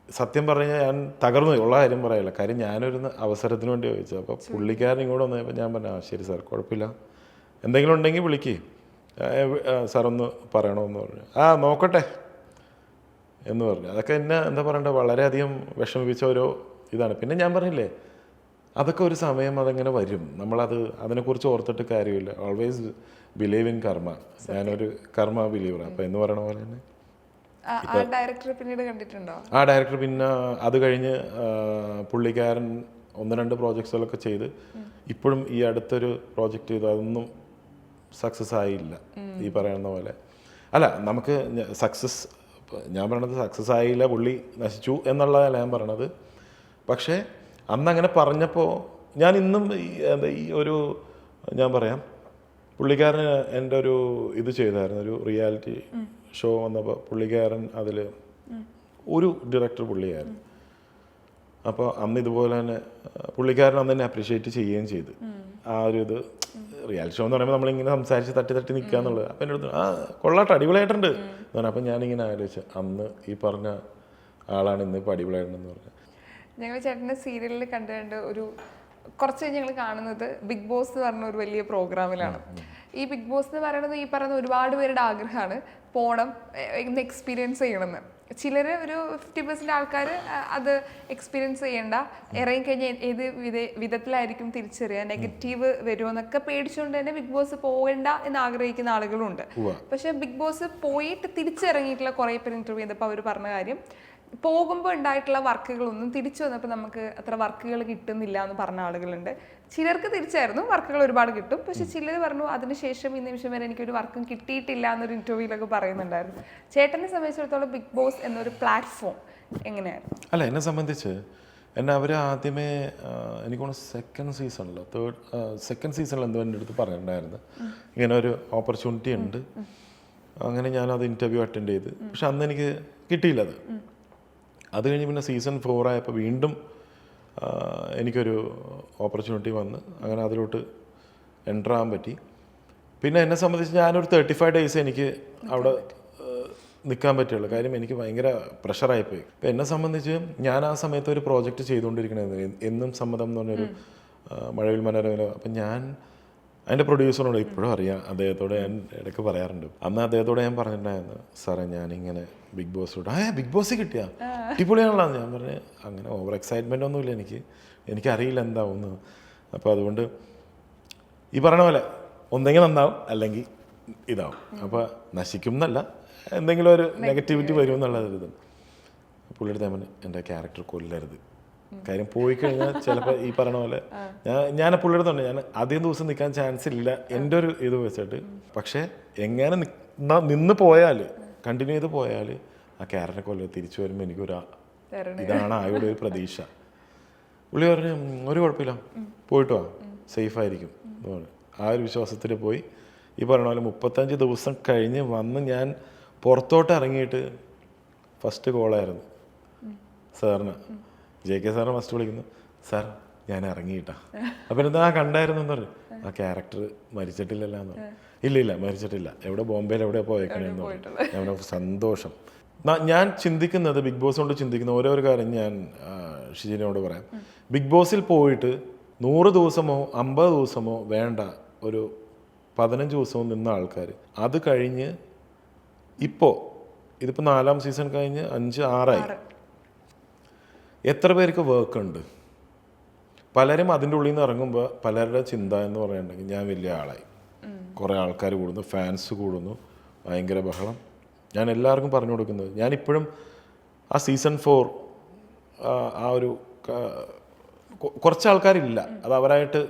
സത്യം പറഞ്ഞാൽ ഞാൻ തകർന്നു ഉള്ള കാര്യം പറയില്ല. കാര്യം ഞാനൊരു അവസരത്തിന് വേണ്ടി ചോദിച്ചു. അപ്പോൾ പുള്ളിക്കാരൻ ഇങ്ങോട്ട് വന്നപ്പോൾ ഞാൻ പറഞ്ഞു ആ ശരി സാർ കുഴപ്പമില്ല, എന്തെങ്കിലും ഉണ്ടെങ്കിൽ വിളിക്ക് സാർ ഒന്ന് പറയണമെന്ന് പറഞ്ഞു. ആ നോക്കട്ടെ എന്ന് പറഞ്ഞു. അതൊക്കെ എന്നെ എന്താ പറയണ്ടേ വളരെയധികം വിഷമിപ്പിച്ച ഓരോ ഇതാണ്. പിന്നെ ഞാൻ പറഞ്ഞില്ലേ അതൊക്കെ ഒരു സമയം അതങ്ങനെ വരും, നമ്മളത് അതിനെക്കുറിച്ച് ഓർത്തിട്ട് കാര്യമില്ല. ഓൾവേസ് ബിലീവ് ഇൻ കർമ്മ. ഞാനൊരു കർമ്മ ബിലീവറാണ്. അപ്പം എന്ന് പറയണ പോലെ തന്നെ ആ ഡയറക്ടർ പിന്നീട് കണ്ടിട്ടുണ്ടോ? ആ ഡയറക്ടർ പിന്നെ അത് കഴിഞ്ഞ് പുള്ളിക്കാരൻ 1-2 പ്രോജക്ട്സുകളൊക്കെ ചെയ്ത് ഇപ്പോഴും ഈ അടുത്തൊരു പ്രോജക്റ്റ് ചെയ്തു, അതൊന്നും സക്സസ് ആയില്ല. ഈ പറയുന്ന പോലെ അല്ല, നമുക്ക് സക്സസ് ഞാൻ പറയണത് സക്സസ് ആയില്ല, പുള്ളി നശിച്ചു എന്നുള്ളതല്ല ഞാൻ പറയണത്. പക്ഷേ അന്നങ്ങനെ പറഞ്ഞപ്പോൾ ഞാൻ ഇന്നും ഈ ഒരു ഞാൻ പറയാം, പുള്ളിക്കാരൻ എൻ്റെ ഒരു ഇത് ചെയ്തായിരുന്നു, ഒരു റിയാലിറ്റി ഷോ വന്നപ്പോൾ പുള്ളിക്കാരൻ അതിൽ ഒരു ഡയറക്ടർ പുള്ളിയായിരുന്നു. അപ്പോൾ അന്ന് ഇതുപോലെ തന്നെ പുള്ളിക്കാരൻ അന്ന് തന്നെ അപ്രീഷിയേറ്റ് ചെയ്യുകയും ചെയ്തു. ആ ഒരു ഇത് റിയാലിറ്റി ഷോ എന്ന് പറയുമ്പോൾ നമ്മളിങ്ങനെ സംസാരിച്ച് തട്ടി നിൽക്കുക എന്നുള്ളത്. അപ്പം എൻ്റെ അടുത്ത് ആ കൊള്ളാട്ട് അടിപൊളിയായിട്ടുണ്ട് എന്ന് പറഞ്ഞു. അപ്പം ഞാനിങ്ങനെ ആലോചിച്ചു അന്ന് ഈ പറഞ്ഞ ആളാണ് ഇന്ന് ഇപ്പോൾ അടിപൊളിയായിട്ടുണ്ടെന്ന് പറഞ്ഞു. ഞങ്ങൾ ചേട്ടൻ്റെ സീരിയലിൽ കണ്ടുകൊണ്ട് ഒരു കുറച്ച് കഴിഞ്ഞ് ഞങ്ങൾ കാണുന്നത് ബിഗ് ബോസ് എന്ന് പറഞ്ഞ ഒരു വലിയ പ്രോഗ്രാമിലാണ്. ഈ ബിഗ് ബോസ് എന്ന് പറയുന്നത് ഈ പറയുന്ന ഒരുപാട് പേരുടെ ആഗ്രഹമാണ് പോകണം, ഇന്ന് എക്സ്പീരിയൻസ് ചെയ്യണമെന്ന്. ചിലർ ഒരു 50% ആൾക്കാർ അത് എക്സ്പീരിയൻസ് ചെയ്യേണ്ട, ഇറങ്ങിക്കഴിഞ്ഞാൽ ഏത് വിധത്തിലായിരിക്കും തിരിച്ചറിയുക, നെഗറ്റീവ് വരുമോ എന്നൊക്കെ പേടിച്ചുകൊണ്ട് തന്നെ ബിഗ് ബോസ് പോകേണ്ട എന്ന് ആഗ്രഹിക്കുന്ന ആളുകളുണ്ട്. പക്ഷെ ബിഗ് ബോസ് പോയിട്ട് തിരിച്ചിറങ്ങിയിട്ടുള്ള കുറേ പേര് ഇന്റർവ്യൂ ചെയ്തപ്പോൾ അവർ പറഞ്ഞ കാര്യം, പോകുമ്പോൾ ഉണ്ടായിട്ടുള്ള വർക്കുകളൊന്നും തിരിച്ചു വന്നപ്പോൾ നമുക്ക് അത്ര വർക്കുകൾ കിട്ടുന്നില്ല എന്ന് പറഞ്ഞ ആളുകളുണ്ട്. ചിലർക്ക് തിരിച്ചായിരുന്നു വർക്കുകൾ ഒരുപാട് കിട്ടും, പക്ഷെ ചിലർ പറഞ്ഞു അതിനുശേഷം ഈ നിമിഷം വരെ എനിക്കൊരു വർക്കും കിട്ടിയിട്ടില്ല എന്നൊരു ഇന്റർവ്യൂലൊക്കെ പറയുന്നുണ്ടായിരുന്നു. ചേട്ടനെ സംബന്ധിച്ചിടത്തോളം ബിഗ് ബോസ് എന്നൊരു പ്ലാറ്റ്ഫോം എങ്ങനെയായിരുന്നു? അല്ല, എന്നെ സംബന്ധിച്ച് എന്നെ അവർ ആദ്യമേ എനിക്കൊന്ന് സെക്കൻഡ് സീസണിൽ എന്തോ എൻ്റെ അടുത്ത് പറഞ്ഞിട്ടുണ്ടായിരുന്നു ഇങ്ങനെ ഒരു ഓപ്പർച്യൂണിറ്റി ഉണ്ട്. അങ്ങനെ ഞാനത് ഇൻ്റർവ്യൂ അറ്റൻഡ് ചെയ്ത്, പക്ഷെ അന്ന് എനിക്ക് കിട്ടിയില്ല അത്. അത് കഴിഞ്ഞ് പിന്നെ സീസൺ 4 ആയപ്പോൾ വീണ്ടും എനിക്കൊരു ഓപ്പർച്യൂണിറ്റി വന്ന് അങ്ങനെ അതിലോട്ട് എൻ്റർ ആകാൻ പറ്റി. പിന്നെ എന്നെ സംബന്ധിച്ച് ഞാനൊരു 35 ഡേയ്സ് എനിക്ക് അവിടെ നിൽക്കാൻ പറ്റുള്ളൂ. കാര്യം എനിക്ക് ഭയങ്കര പ്രഷറായിപ്പോയി. ഇപ്പം എന്നെ സംബന്ധിച്ച് ഞാൻ ആ സമയത്ത് ഒരു പ്രോജക്റ്റ് ചെയ്തുകൊണ്ടിരിക്കണത് എന്നും സമ്മതം എന്ന് പറഞ്ഞൊരു മഴവിൽ മനോരമ. അപ്പം ഞാൻ അതിൻ്റെ പ്രൊഡ്യൂസറിനോട് ഇപ്പോഴും അറിയാം, അദ്ദേഹത്തോട് ഞാൻ ഇടയ്ക്ക് പറയാറുണ്ട്. അന്ന് അദ്ദേഹത്തോട് ഞാൻ പറഞ്ഞിട്ടുണ്ടായിരുന്നു, സാറേ ഞാനിങ്ങനെ ബിഗ് ബോസോട് ബിഗ് ബോസ് കിട്ടിയാ അടിപൊളിയാണല്ലോ. ഞാൻ പറഞ്ഞു അങ്ങനെ ഓവർ എക്സൈറ്റ്മെൻ്റ് ഒന്നുമില്ല, എനിക്കറിയില്ല എന്താവുന്നു. അപ്പോൾ അതുകൊണ്ട് ഈ പറഞ്ഞ പോലെ ഒന്നെങ്കിൽ നന്നാവും അല്ലെങ്കിൽ ഇതാവും. അപ്പോൾ നശിക്കും എന്നല്ല, എന്തെങ്കിലും ഒരു നെഗറ്റിവിറ്റി വരും എന്നുള്ളത്. പുള്ളിയുടെ തന്നെ എൻ്റെ ക്യാരക്ടർ കൊല്ലരുത്, കാര്യം പോയി കഴിഞ്ഞാൽ ചിലപ്പോൾ ഈ പറഞ്ഞ പോലെ ഞാൻ പുള്ളിയുടെ തന്നെ ഞാൻ അധികം ദിവസം നിൽക്കാൻ ചാൻസ് ഇല്ല എൻ്റെ ഒരു ഇത് വെച്ചിട്ട്. പക്ഷേ എങ്ങനെ നിന്ന് പോയാൽ കണ്ടിന്യൂ ചെയ്ത് പോയാൽ ആ ക്യാരക്ടറെ കൊല്ലം തിരിച്ചു വരുമ്പോൾ എനിക്കൊരു ഇതാണ് ആയുടെ ഒരു പ്രതീക്ഷ. പുള്ളി പറഞ്ഞു ഒരു കുഴപ്പമില്ല, പോയിട്ട് വാ, സേഫായിരിക്കും എന്ന് പറഞ്ഞു. ആ ഒരു വിശ്വാസത്തിൽ പോയി. ഈ പറഞ്ഞ പോലെ 35 ദിവസം കഴിഞ്ഞ് വന്ന് ഞാൻ പുറത്തോട്ട് ഇറങ്ങിയിട്ട് ഫസ്റ്റ് കോളായിരുന്നു സാറിന്. JK സാറിനെ ഫസ്റ്റ് വിളിക്കുന്നു, സാർ ഞാൻ ഇറങ്ങിയിട്ടാ. അപ്പം എന്താ കണ്ടായിരുന്നു എന്ന് പറഞ്ഞു. ആ ക്യാരക്ടർ മരിച്ചിട്ടില്ലല്ലോ എന്ന് പറഞ്ഞു. ഇല്ല മരിച്ചിട്ടില്ല, എവിടെ ബോംബെയിൽ എവിടെയാ പോയേക്കണെന്ന് പറഞ്ഞു. ഞാൻ സന്തോഷം. ഞാൻ ചിന്തിക്കുന്നത് ബിഗ് ബോസ് കൊണ്ട് ചിന്തിക്കുന്ന ഓരോ കാര്യം ഞാൻ ഷിജിനോട് പറയാം. ബിഗ് ബോസിൽ പോയിട്ട് 100 ദിവസമോ 50 ദിവസമോ വേണ്ട, ഒരു 15 ദിവസവും നിന്ന ആൾക്കാർ അത് കഴിഞ്ഞ് ഇതിപ്പോൾ 4ാം സീസൺ കഴിഞ്ഞ് 5, 6ആയി. എത്ര പേർക്ക് വർക്ക് ഉണ്ട്? പലരും അതിൻ്റെ ഉള്ളിൽ നിന്ന് ഇറങ്ങുമ്പോൾ പലരുടെ ചിന്ത എന്ന് പറയുന്നുണ്ടെങ്കിൽ ഞാൻ വലിയ ആളായി, കുറേ ആൾക്കാർ കൂടുന്നു, ഫാൻസ് കൂടുന്നു, ഭയങ്കര ബഹളം. ഞാൻ എല്ലാവർക്കും പറഞ്ഞു കൊടുക്കുന്നത്, ഞാനിപ്പോഴും ആ സീസൺ 4 ആ ഒരു കുറച്ച് ആൾക്കാരില്ല, അത് അവരായിട്ട്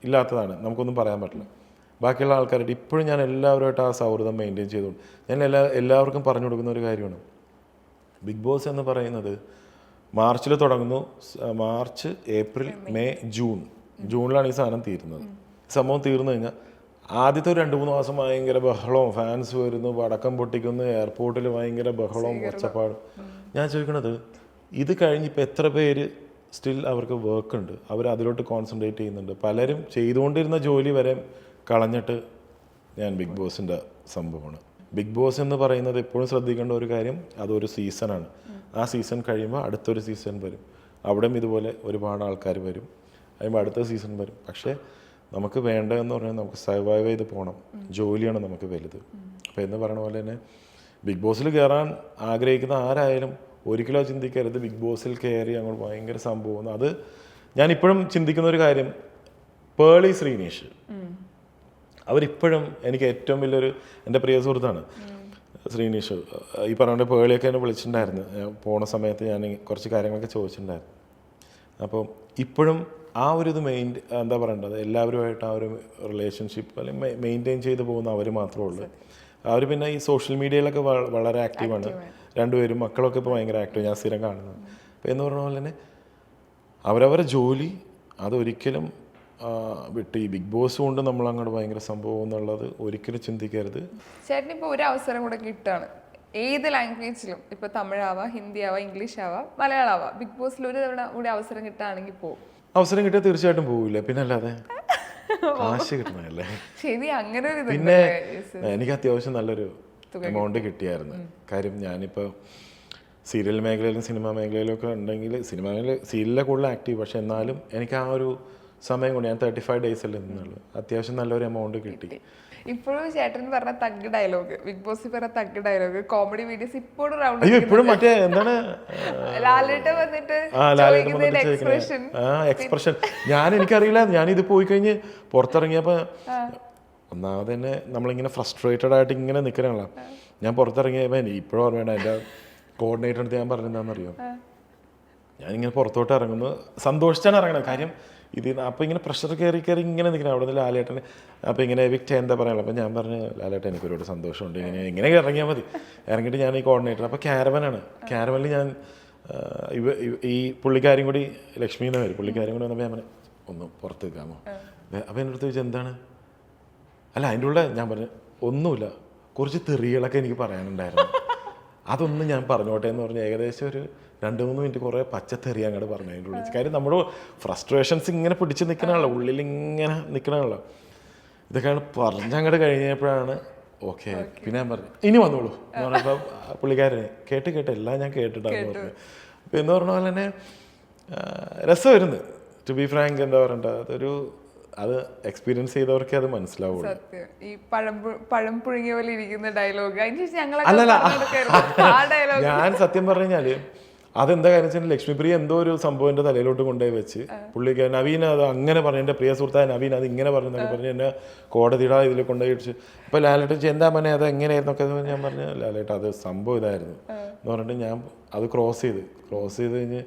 ഇല്ലാത്തതാണ്, നമുക്കൊന്നും പറയാൻ പറ്റില്ല. ബാക്കിയുള്ള ആൾക്കാരായിട്ട് ഇപ്പോഴും ഞാൻ എല്ലാവരുമായിട്ട് ആ സൗഹൃദം മെയിൻറ്റെയിൻ ചെയ്തുകൊണ്ട് ഞാൻ എല്ലാവർക്കും പറഞ്ഞു കൊടുക്കുന്ന ഒരു കാര്യമാണ്, ബിഗ് ബോസ് എന്ന് പറയുന്നത് മാർച്ചിൽ തുടങ്ങുന്നു. മാർച്ച്, ഏപ്രിൽ, മെയ്, ജൂണിലാണ് ഈ സാധനം തീരുന്നത്. സംഭവം തീർന്നു കഴിഞ്ഞാൽ ആദ്യത്തെ ഒരു 2-3 മാസം ഭയങ്കര ബഹളവും, ഫാൻസ് വരുന്നു, പടക്കം പൊട്ടിക്കുന്നു, എയർപോർട്ടിൽ ഭയങ്കര ബഹളവും, ഒച്ചപ്പാടും. ഞാൻ ചോദിക്കണത്, ഇത് കഴിഞ്ഞ് ഇപ്പോൾ എത്ര പേര് സ്റ്റിൽ അവർക്ക് വർക്ക് ഉണ്ട്, അവർ അതിലോട്ട് കോൺസെൻട്രേറ്റ് ചെയ്യുന്നുണ്ട്. പലരും ചെയ്തുകൊണ്ടിരുന്ന ജോലി വരെ കളഞ്ഞിട്ട് ഞാൻ ബിഗ് ബോസിൻ്റെ സംഭവമാണ്. ബിഗ് ബോസ് എന്ന് പറയുന്നത് എപ്പോഴും ശ്രദ്ധിക്കേണ്ട ഒരു കാര്യം, അതൊരു സീസണാണ്. ആ സീസൺ കഴിയുമ്പോൾ അടുത്തൊരു സീസൺ വരും, അവിടെയും ഇതുപോലെ ഒരുപാട് ആൾക്കാർ വരും, കഴിയുമ്പോൾ അടുത്ത സീസൺ വരും. പക്ഷേ നമുക്ക് വേണ്ടതെന്ന് പറഞ്ഞാൽ നമുക്ക് സർവൈവ് ചെയ്ത് പോകണം, ജോലിയാണ് നമുക്ക് വലുത്. അപ്പോൾ എന്ന് പറയുന്ന പോലെ തന്നെ ബിഗ് ബോസിൽ കയറാൻ ആഗ്രഹിക്കുന്ന ആരായാലും ഒരിക്കലും ചിന്തിക്കരുത് ബിഗ് ബോസിൽ കയറി അങ്ങോട്ട് ഭയങ്കര സംഭവം. അത് ഞാനിപ്പോഴും ചിന്തിക്കുന്ന ഒരു കാര്യം, പേളി ശ്രീനീഷ് അവരിപ്പോഴും എനിക്ക് ഏറ്റവും വലിയൊരു എൻ്റെ പ്രിയ സുഹൃത്താണ് ശ്രീനീഷ്. ഈ പറഞ്ഞ പേളിയൊക്കെ എന്നെ വിളിച്ചിട്ടുണ്ടായിരുന്നു, പോണ സമയത്ത് ഞാൻ കുറച്ച് കാര്യങ്ങളൊക്കെ ചോദിച്ചിട്ടുണ്ടായിരുന്നു. അപ്പോൾ ഇപ്പോഴും ആ ഒരു ഇത് എന്താ പറയേണ്ടത്, എല്ലാവരുമായിട്ട് ആ ഒരു റിലേഷൻഷിപ്പ് അല്ലെങ്കിൽ മെയിൻറ്റെയിൻ ചെയ്ത് പോകുന്ന അവർ മാത്രമേ ഉള്ളൂ. അവർ പിന്നെ ഈ സോഷ്യൽ മീഡിയയിലൊക്കെ വളരെ ആക്റ്റീവാണ് രണ്ടുപേരും. മക്കളൊക്കെ ഇപ്പോൾ ഭയങ്കര ആക്റ്റീവ്, ഞാൻ സ്ഥിരം കാണുന്നത്. അപ്പോൾ എന്ന് പറഞ്ഞ പോലെ തന്നെ അവരവരുടെ ജോലി അതൊരിക്കലും വിട്ട് ഈ ബിഗ് ബോസ് കൊണ്ട് നമ്മൾ അങ്ങോട്ട് ഭയങ്കര സംഭവം എന്നുള്ളത് ഒരിക്കലും ചിന്തിക്കരുത്. ചേട്ടന് ഇപ്പോൾ ഒരു അവസരം കൂടെ കിട്ടുകയാണ്, ഏത് ലാംഗ്വേജിലും, ഇപ്പോൾ തമിഴാവാം, ഹിന്ദി ആവാം, ഇംഗ്ലീഷ് ആവാം, മലയാളം ആവാം, ബിഗ് ബോസിൽ ഒരു തവണ കൂടി അവസരം കിട്ടുകയാണെങ്കിൽ പോകും. അവസരം കിട്ടിയാൽ തീർച്ചയായിട്ടും പോകില്ല, പിന്നെ അല്ലാതെ കാശ് കിട്ടണല്ലേ. ശരി, അങ്ങനെ ഒരു പിന്നെ എനിക്ക് അത്യാവശ്യം നല്ലൊരു എമൗണ്ട് കിട്ടിയായിരുന്നു. കാര്യം ഞാനിപ്പോൾ സീരിയൽ മേഖലയിലും സിനിമാ മേഖലയിലും ഒക്കെ ഉണ്ടെങ്കിൽ, സിനിമ മേഖല സീരിയലിലെ കൂടുതൽ ആക്റ്റീവ്, പക്ഷെ എന്നാലും എനിക്ക് ആ ഒരു സമയം കൊണ്ട് ഞാൻ 35 ഡേയ്സല്ലേ നിന്നുള്ളൂ, അത്യാവശ്യം നല്ലൊരു എമൗണ്ട് കിട്ടി. ഇപ്പോഴും ചേട്ടൻ പറഞ്ഞ തഗ് ഡയലോഗ്, ബിഗ് ബോസിൽ പറഞ്ഞ തഗ് ഡയലോഗ്, കോമഡി വീഡിയോസ് ഇപ്പോഴും റൗണ്ട്. അയ്യോ ഇപ്പോഴും മറ്റേ എന്താണ് ലാലേട്ട വന്നിട്ട് എക്സ്പ്രഷൻ ഞാൻ എനിക്കറിയില്ല. ഞാനിത് പോയി കഴിഞ്ഞ് പുറത്തിറങ്ങിയപ്പോൾ ഒന്നാമത് തന്നെ നമ്മളിങ്ങനെ ഫ്രസ്ട്രേറ്റഡ് ആയിട്ട് ഇങ്ങനെ നിൽക്കണല്ലോ. ഞാൻ പുറത്തിറങ്ങിയപ്പോൾ ഇപ്പോഴും ഓർമ്മ വേണ്ട, എൻ്റെ കോർഡിനേറ്റർ അടുത്ത് ഞാൻ പറഞ്ഞെന്താണെന്നറിയോ, ഞാനിങ്ങനെ പുറത്തോട്ട് ഇറങ്ങുന്നു, സന്തോഷിച്ചാണ് ഇറങ്ങണത്. കാര്യം ഇത് അപ്പോൾ ഇങ്ങനെ പ്രഷർ കയറി ഇങ്ങനെ നിൽക്കണം അവിടെ നിന്ന് ലാലേട്ടന്. അപ്പോൾ ഇങ്ങനെ എവിക്റ്റ് എന്താ പറയുക, അപ്പോൾ ഞാൻ പറഞ്ഞു ലാലേട്ടൻ എനിക്കൊരുപാട് സന്തോഷമുണ്ട്, ഇങ്ങനെ ഇറങ്ങിയാൽ മതി. ഇറങ്ങിയിട്ട് ഞാൻ ഈ കോർഡിനേറ്റർ, അപ്പോൾ ക്യാരവനാണ്, ക്യാരവനിൽ ഞാൻ ഈ പുള്ളിക്കാരും കൂടി ലക്ഷ്മി എന്ന് വരും, പുള്ളിക്കാരും കൂടി വന്നപ്പോൾ ഞാൻ പറഞ്ഞു ഒന്ന് പുറത്ത് നിൽക്കാമോ. അപ്പോൾ എൻ്റെ അടുത്ത് ചോദിച്ചാൽ എന്താണ്, അല്ല അതിൻ്റെ ഉള്ള ഞാൻ പറഞ്ഞു ഒന്നുമില്ല, കുറച്ച് തെറികളൊക്കെ എനിക്ക് പറയാനുണ്ടായിരുന്നു, അതൊന്നും ഞാൻ പറഞ്ഞോട്ടെ എന്ന് പറഞ്ഞ് ഏകദേശം ഒരു 2-3 മിനിറ്റ് കുറേ പച്ചത്തെറി അങ്ങോട്ട് പറഞ്ഞു അതിൻ്റെ ഉള്ളിൽ. കാര്യം നമ്മുടെ ഫ്രസ്ട്രേഷൻസ് ഇങ്ങനെ പിടിച്ച് നിൽക്കണമല്ലോ, ഉള്ളിൽ ഇങ്ങനെ നിൽക്കണമല്ലോ. ഇതൊക്കെയാണ് പറഞ്ഞങ്ങോട്ട് കഴിഞ്ഞപ്പോഴാണ് ഓക്കെ. പിന്നെ ഞാൻ പറഞ്ഞു ഇനി വന്നോളൂ എന്ന് പറഞ്ഞപ്പോൾ പുള്ളിക്കാരനെ കേട്ട് എല്ലാം ഞാൻ കേട്ടിട്ടാന്ന് പറഞ്ഞു. അപ്പോൾ എന്ന് പറഞ്ഞ പോലെ തന്നെ രസമായിരുന്നു. ടു ബി ഫ്രാങ്ക്, എന്താ പറയണ്ട, അത് എക്സ്പീരിയൻസ് ചെയ്തവർക്കേ അത് മനസ്സിലാവുള്ളൂ. ഈ പഴം പുഴുങ്ങിയ പോലെ ഇരിക്കുന്ന ഡയലോഗ്, അല്ലല്ല ഞാൻ സത്യം പറഞ്ഞു കഴിഞ്ഞാല് അതെന്താ കാര്യം വെച്ചാൽ ലക്ഷ്മിപ്രിയ എന്തോ ഒരു സംഭവം എൻ്റെ തലയിലോട്ട് കൊണ്ടുപോയി വെച്ച് പുള്ളിക്ക് നവീൻ അത് അങ്ങനെ പറഞ്ഞു, എൻ്റെ പ്രിയ സുഹൃത്തായ നവീൻ അത് ഇങ്ങനെ പറഞ്ഞെന്നൊക്കെ പറഞ്ഞ് എന്നെ കോടതിയുടെ ഇതിൽ കൊണ്ടുപോയി ഇടിച്ച്. അപ്പോൾ ലാലേട്ടൻ എന്താ പറഞ്ഞേ അത് എങ്ങനെയായിരുന്നൊക്കെ ഞാൻ പറഞ്ഞു ലാലേട്ട അത് സംഭവം ഇതായിരുന്നു എന്ന് പറഞ്ഞിട്ട് ഞാൻ അത് ക്രോസ് ചെയ്ത് കഴിഞ്ഞ്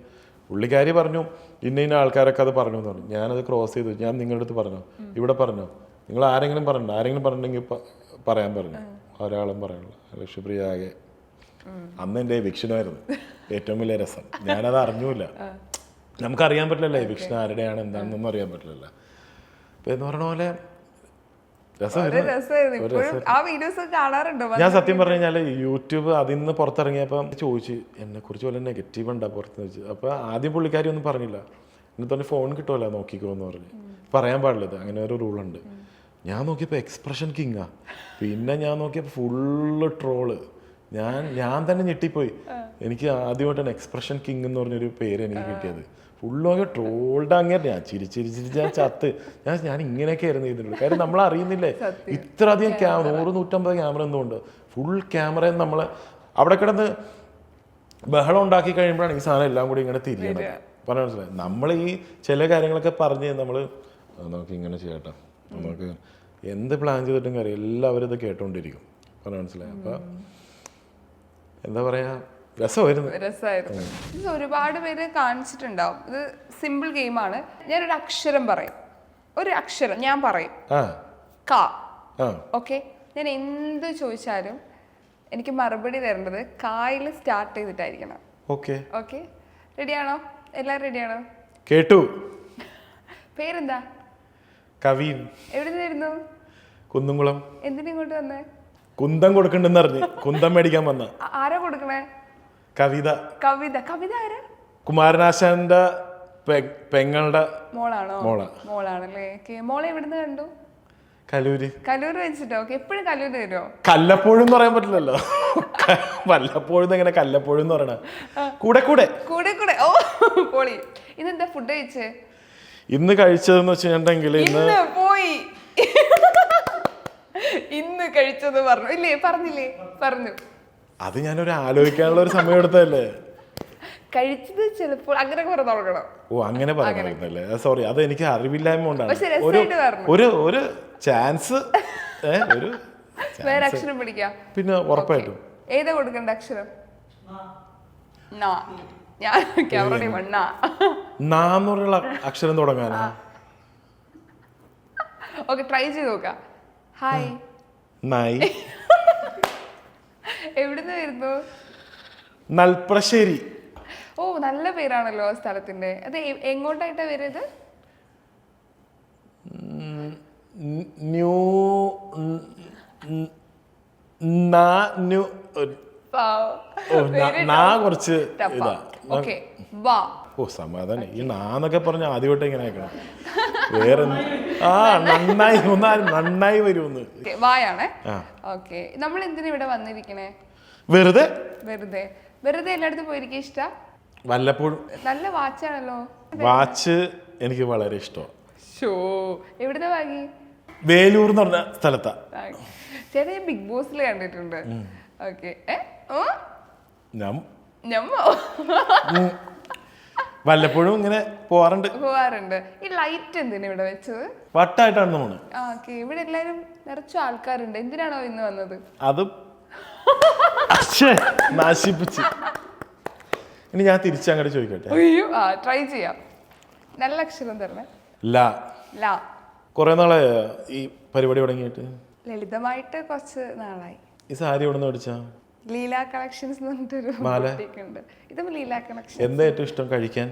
പുള്ളിക്കാരി പറഞ്ഞു ഇന്ന ആൾക്കാരൊക്കെ അത് പറഞ്ഞു എന്ന് പറഞ്ഞു. ഞാനത് ക്രോസ് ചെയ്തു. ഞാൻ നിങ്ങളുടെ അടുത്ത് പറഞ്ഞോ, ഇവിടെ പറഞ്ഞോ, നിങ്ങൾ ആരെങ്കിലും പറഞ്ഞിട്ടുണ്ടെങ്കിൽ പറയാൻ പറഞ്ഞു. ഒരാളും പറയാനുള്ള ലക്ഷ്യപ്രിയ ആകെ അന്ന് എൻ്റെ എവിക്ഷനായിരുന്നു ഏറ്റവും വലിയ രസം. ഞാനത് അറിഞ്ഞൂല, നമുക്കറിയാൻ പറ്റില്ലല്ലോ എവിക്ഷൻ ആരുടെയാണ് എന്താണെന്നൊന്നും അറിയാൻ പറ്റില്ലല്ലോ. അപ്പം എന്ന് പറഞ്ഞ പോലെ ഞാൻ സത്യം പറഞ്ഞു കഴിഞ്ഞാൽ യൂട്യൂബ് അതിൽ നിന്ന് പുറത്തിറങ്ങിയപ്പോൾ ചോദിച്ചു എന്നെ കുറിച്ച് വല്ല നെഗറ്റീവ് ഉണ്ടാ പുറത്ത് വെച്ച്. അപ്പോൾ ആദ്യം പുള്ളിക്കാരി ഒന്നും പറഞ്ഞില്ല, എന്നിട്ട് തന്നെ ഫോൺ കിട്ടുമല്ലോ നോക്കിക്കോ എന്ന് പറഞ്ഞ്. പറയാൻ പാടില്ലത്, അങ്ങനെ ഒരു റൂളുണ്ട്. ഞാൻ നോക്കിയപ്പോൾ എക്സ്പ്രഷൻ കിങ്ങാ, പിന്നെ ഞാൻ നോക്കിയപ്പോൾ ഫുള്ള് ട്രോള്. ഞാൻ തന്നെ ഞെട്ടിപ്പോയി. എനിക്ക് ആദ്യമായിട്ടാണ് എക്സ്പ്രഷൻ കിങ് എന്ന് പറഞ്ഞൊരു പേര് എനിക്ക് കിട്ടിയത്. ഫുള്ളൊക്കെ ട്രോൾഡ് അങ്ങനെ ഞാൻ ചിരിച്ചിരിച്ചിരിച്ച് ഞാൻ ചത്ത്. ഞാൻ ഇങ്ങനെയൊക്കെ ആയിരുന്നു ചെയ്തിട്ടുള്ളൂ. കാര്യം നമ്മൾ അറിയുന്നില്ലേ ഇത്ര അധികം 100-150 ക്യാമറ എന്തുകൊണ്ട് ഫുൾ ക്യാമറയിൽ നമ്മൾ അവിടെ കിടന്ന് ബഹളം ഉണ്ടാക്കി കഴിയുമ്പോഴാണ് ഈ സാധനം എല്ലാം കൂടി ഇങ്ങനെ തിരിയണം. പറഞ്ഞ മനസ്സിലായി. നമ്മൾ ഈ ചില കാര്യങ്ങളൊക്കെ പറഞ്ഞ് നമുക്ക് ഇങ്ങനെ ചെയ്യട്ടെ, നമുക്ക് എന്ത് പ്ലാൻ ചെയ്തിട്ടും കാര്യം എല്ലാവരും ഇത് കേട്ടോണ്ടിരിക്കും. പറഞ്ഞ മനസ്സിലായി. അപ്പം എന്താ പറയാ, രസമായിരുന്നു. ഒരുപാട് പേര് കാണിച്ചിട്ടുണ്ടാവും. ഇത് സിമ്പിൾ ഗെയിമാണ്. ഞാനൊരു അക്ഷരം പറയും, ഒരു അക്ഷരം ഞാൻ പറയും, ആ കാ. ആ ഓക്കെ, ഞാൻ എന്ത് ചോദിച്ചാലും എനിക്ക് മറുപടി തരേണ്ടത് കായിൽ സ്റ്റാർട്ട് ചെയ്തിട്ടായിരിക്കണം. ഓക്കെ ഓക്കെ, റെഡിയാണോ? എല്ലാവരും റെഡിയാണോ? കേട്ടു. പേരെന്താ? കവീൻ. എവിടെ നിന്നായിരുന്നു? കുന്നുംകുളം. എന്തിനിങ്ങോട്ട് വന്നേ? കുന്തം കൊടുക്കണ്ടെന്ന് അറിഞ്ഞ് കുന്തം മേടിക്കാൻ വന്ന. ആരാ കൊടുക്കണേ? കവിത. കവിത. കവിത ആരാ? കുമാരനാശാന്റെ പെങ്ങളുടെ മോളാണോ? മോള. മോളാണല്ലേ. ഓക്കെ, മോളെ എവിടുന്ന് കണ്ടു? കലൂര്. കലൂര് വെച്ചിട്ടോ? ഓക്കെ, എപ്പോഴും കലൂര് വരുമോ? കല്ലപ്പോഴും എന്ന് പറയാൻ പറ്റില്ലല്ലോ. വല്ലപ്പോഴും എങ്ങനെ കല്ലപ്പോഴും എന്ന് പറയണ? കൂടെ കൂടെ കൂടെ കൂടെ. ഓ പൊളി. ഇന്നെന്താ ഫുഡ് കഴിച്ചേ? ഇന്ന് കഴിച്ചതെന്ന് വെച്ചിട്ടുണ്ടെങ്കിൽ ഇന്ന് പോയി ഇന്ന് കഴിച്ചത് പറഞ്ഞു ഇല്ലേ? പറഞ്ഞില്ലേ? പറഞ്ഞു. അത് ഞാനൊരു ആലോചിക്കാനുള്ള ഒരു സമയം എടുത്തതല്ലേ. കഴിച്ചത് ചിലപ്പോൾ അങ്ങനെ കുറെ തുടങ്ങണം. ഓ അങ്ങനെ പറയുന്നല്ലേ, സോറി, അത് എനിക്ക് അറിവില്ലായ്മ കൊണ്ടാണ്. പക്ഷെ രസമായിട്ട് പറഞ്ഞു. ഒരു ചാൻസ്, ഒരു വേറെ അക്ഷരം പിടിക്കാം. പിന്നെ ഉറപ്പായിട്ടും. ഏതാ കൊടുക്കണ്ട അക്ഷരം? നാ. ഞാൻ ക്യാമറ മണ്ണ നാന്ന് പറഞ്ഞുള്ള അക്ഷരം തുടങ്ങാനാ? ഓക്കെ, ട്രൈ ചെയ്ത് നോക്കാം. ഹായ്. നായി. എവിടുന്ന് വരുന്നു? നൽപ്രശ്ശേരി. ഓ, നല്ല പേരാണല്ലോ ആ സ്ഥലത്തിന്റെ. അത് എങ്ങോട്ടായിട്ടാ വരുന്നത്? ന്യൂ കുറച്ച് ഇതാ. വാ. ഓ സമാധാനം. ഈ നാന്നൊക്കെ പറഞ്ഞ ആദ്യമായിട്ട് ഇങ്ങനെ ആക്കണം. വേറെ ആ നന്നായി നന്നായി വരുമെന്ന്. വായാണേ. ഓക്കെ, നമ്മൾ എന്തിനാ ഇവിടെ വന്നിരിക്കണേ? വെറുതെ വെറുതെ. വെറുതെ എല്ലായിടത്തും പോയിരിക്കും ഇഷ്ട? വല്ലപ്പോഴും. നല്ല വാച്ചാണല്ലോ. വാച്ച് എനിക്ക് വളരെ ഇഷ്ടമാണ്. ഷോ, എവിടുന്ന വാങ്ങി? വേലൂർ എന്ന് പറഞ്ഞ സ്ഥലത്താ. ചേട്ടാ, ഞാൻ ബിഗ് ബോസിൽ കണ്ടിട്ടുണ്ട്. ഓക്കെ. വല്ലപ്പോഴും ഇങ്ങനെ പോവാറുണ്ട്. ഈ ലൈറ്റ് എന്തിനാ ഇവിടെ വെച്ചത്? വട്ടായിട്ടാണ് നമ്മള്. ഓക്കെ, ഇവിടെ എല്ലാരും നിറച്ചു ആൾക്കാരുണ്ട്. എന്തിനാണോ ഇന്ന് വന്നത്? അത് നശിപ്പിച്ച്. ഇനി ഞാൻ തിരിച്ചങ്ങോട്ട് ചോദിക്കട്ടെ? അയ്യോ, ട്രൈ ചെയ്യാം. നല്ല അക്ഷരം തരണേ. ലാ. ലാ. കുറെ നാളെ ഈ പരിപാടി തുടങ്ങിയിട്ട്? ലളിതമായിട്ട് കുറച്ച് നാളായി. ഈ സാരി എവിടെ നിന്ന് മേടിച്ചാ? ലീല കളക്ഷൻസ് എന്ന് പറഞ്ഞിട്ടൊരു ബoutique ഉണ്ട്. ഇതും ലീല കളക്ഷൻ. എന്താ ഏറ്റവും ഇഷ്ടം കഴിക്കാൻ?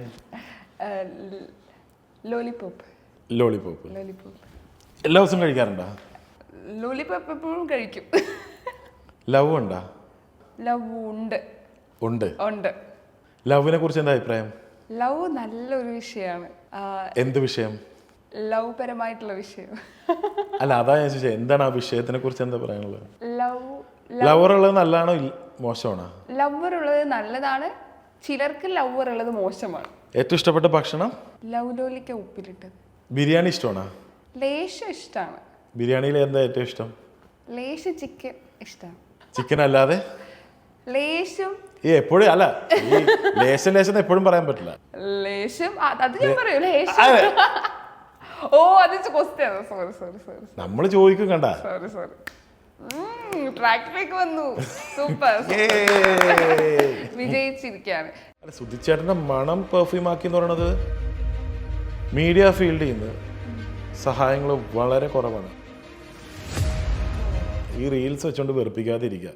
ലോലിപോപ്പ്. ലോലിപോപ്പ്. ലോലിപോപ്പ് എല്ലാ ദിവസവും കഴിക്കാറുണ്ടോ? ലോലിപോപ്പ് എപ്പോഴും കഴിക്കും. ലവ് ഉണ്ടോ? ലവ് ഉണ്ട്. ഉണ്ട്. ഉണ്ട്. ലവിനെ കുറിച്ച് എന്താ അഭിപ്രായം? ലവ് നല്ലൊരു വിഷയമാണ്. എന്ത് വിഷയം? ലവ് പരമായിട്ടുള്ള വിഷയം. അല്ല, അതാ ഞാൻ ചോദിച്ചത്, എന്താണ് ആ വിഷയത്തിനെ കുറിച്ച് എന്താ പറയാനുള്ളത്? ലവർ ഉള്ളത് നല്ലതാണോ മോശമാണോ? ലവർ ഉള്ളത് നല്ലതാണ്, ചിലർക്ക് ലവർ ഉള്ളത് മോശമാണ്. ഏറ്റവും ഇഷ്ടപ്പെട്ട ഭക്ഷണം? ലവ് ലോലിക്ക ഉപ്പിലിട്ടത്. ബിരിയാണി ഇഷ്ടമാണോ? ലേശം ഇഷ്ടമാണ്. ബിരിയാണിയിൽ എന്താ ഏറ്റവും ഇഷ്ടം? ലേശം ചിക്കൻ ഇഷ്ടമാണ്. ചിക്കൻ അല്ലാതെ? ലേശം. എപ്പോഴും അല്ല, ലേശം ലേശം എപ്പോഴും പറയാൻ പറ്റില്ല. ലേശം അത് ഞാൻ പറയൂ. ലേശം. ഓ, അത് ക്വസ്റ്റ്യൻ. Sorry sorry sorry. നമ്മൾ ചോദിക്കും കണ്ട. Sorry sorry. ട്രാക്കിലേക്ക് വന്നു. സൂപ്പർ. വിജയിച്ചിരിക്കുകയാണ്. സുധിച്ചേട്ടന്റെ മണം പെർഫ്യൂം ആക്കി എന്ന് പറയുന്നത് മീഡിയ ഫീൽഡിൽ നിന്ന് സഹായങ്ങൾ വളരെ കുറവാണ്. ഈ റീൽസ് വെച്ചോണ്ട് വെറുപ്പിക്കാതിരിക്കുക.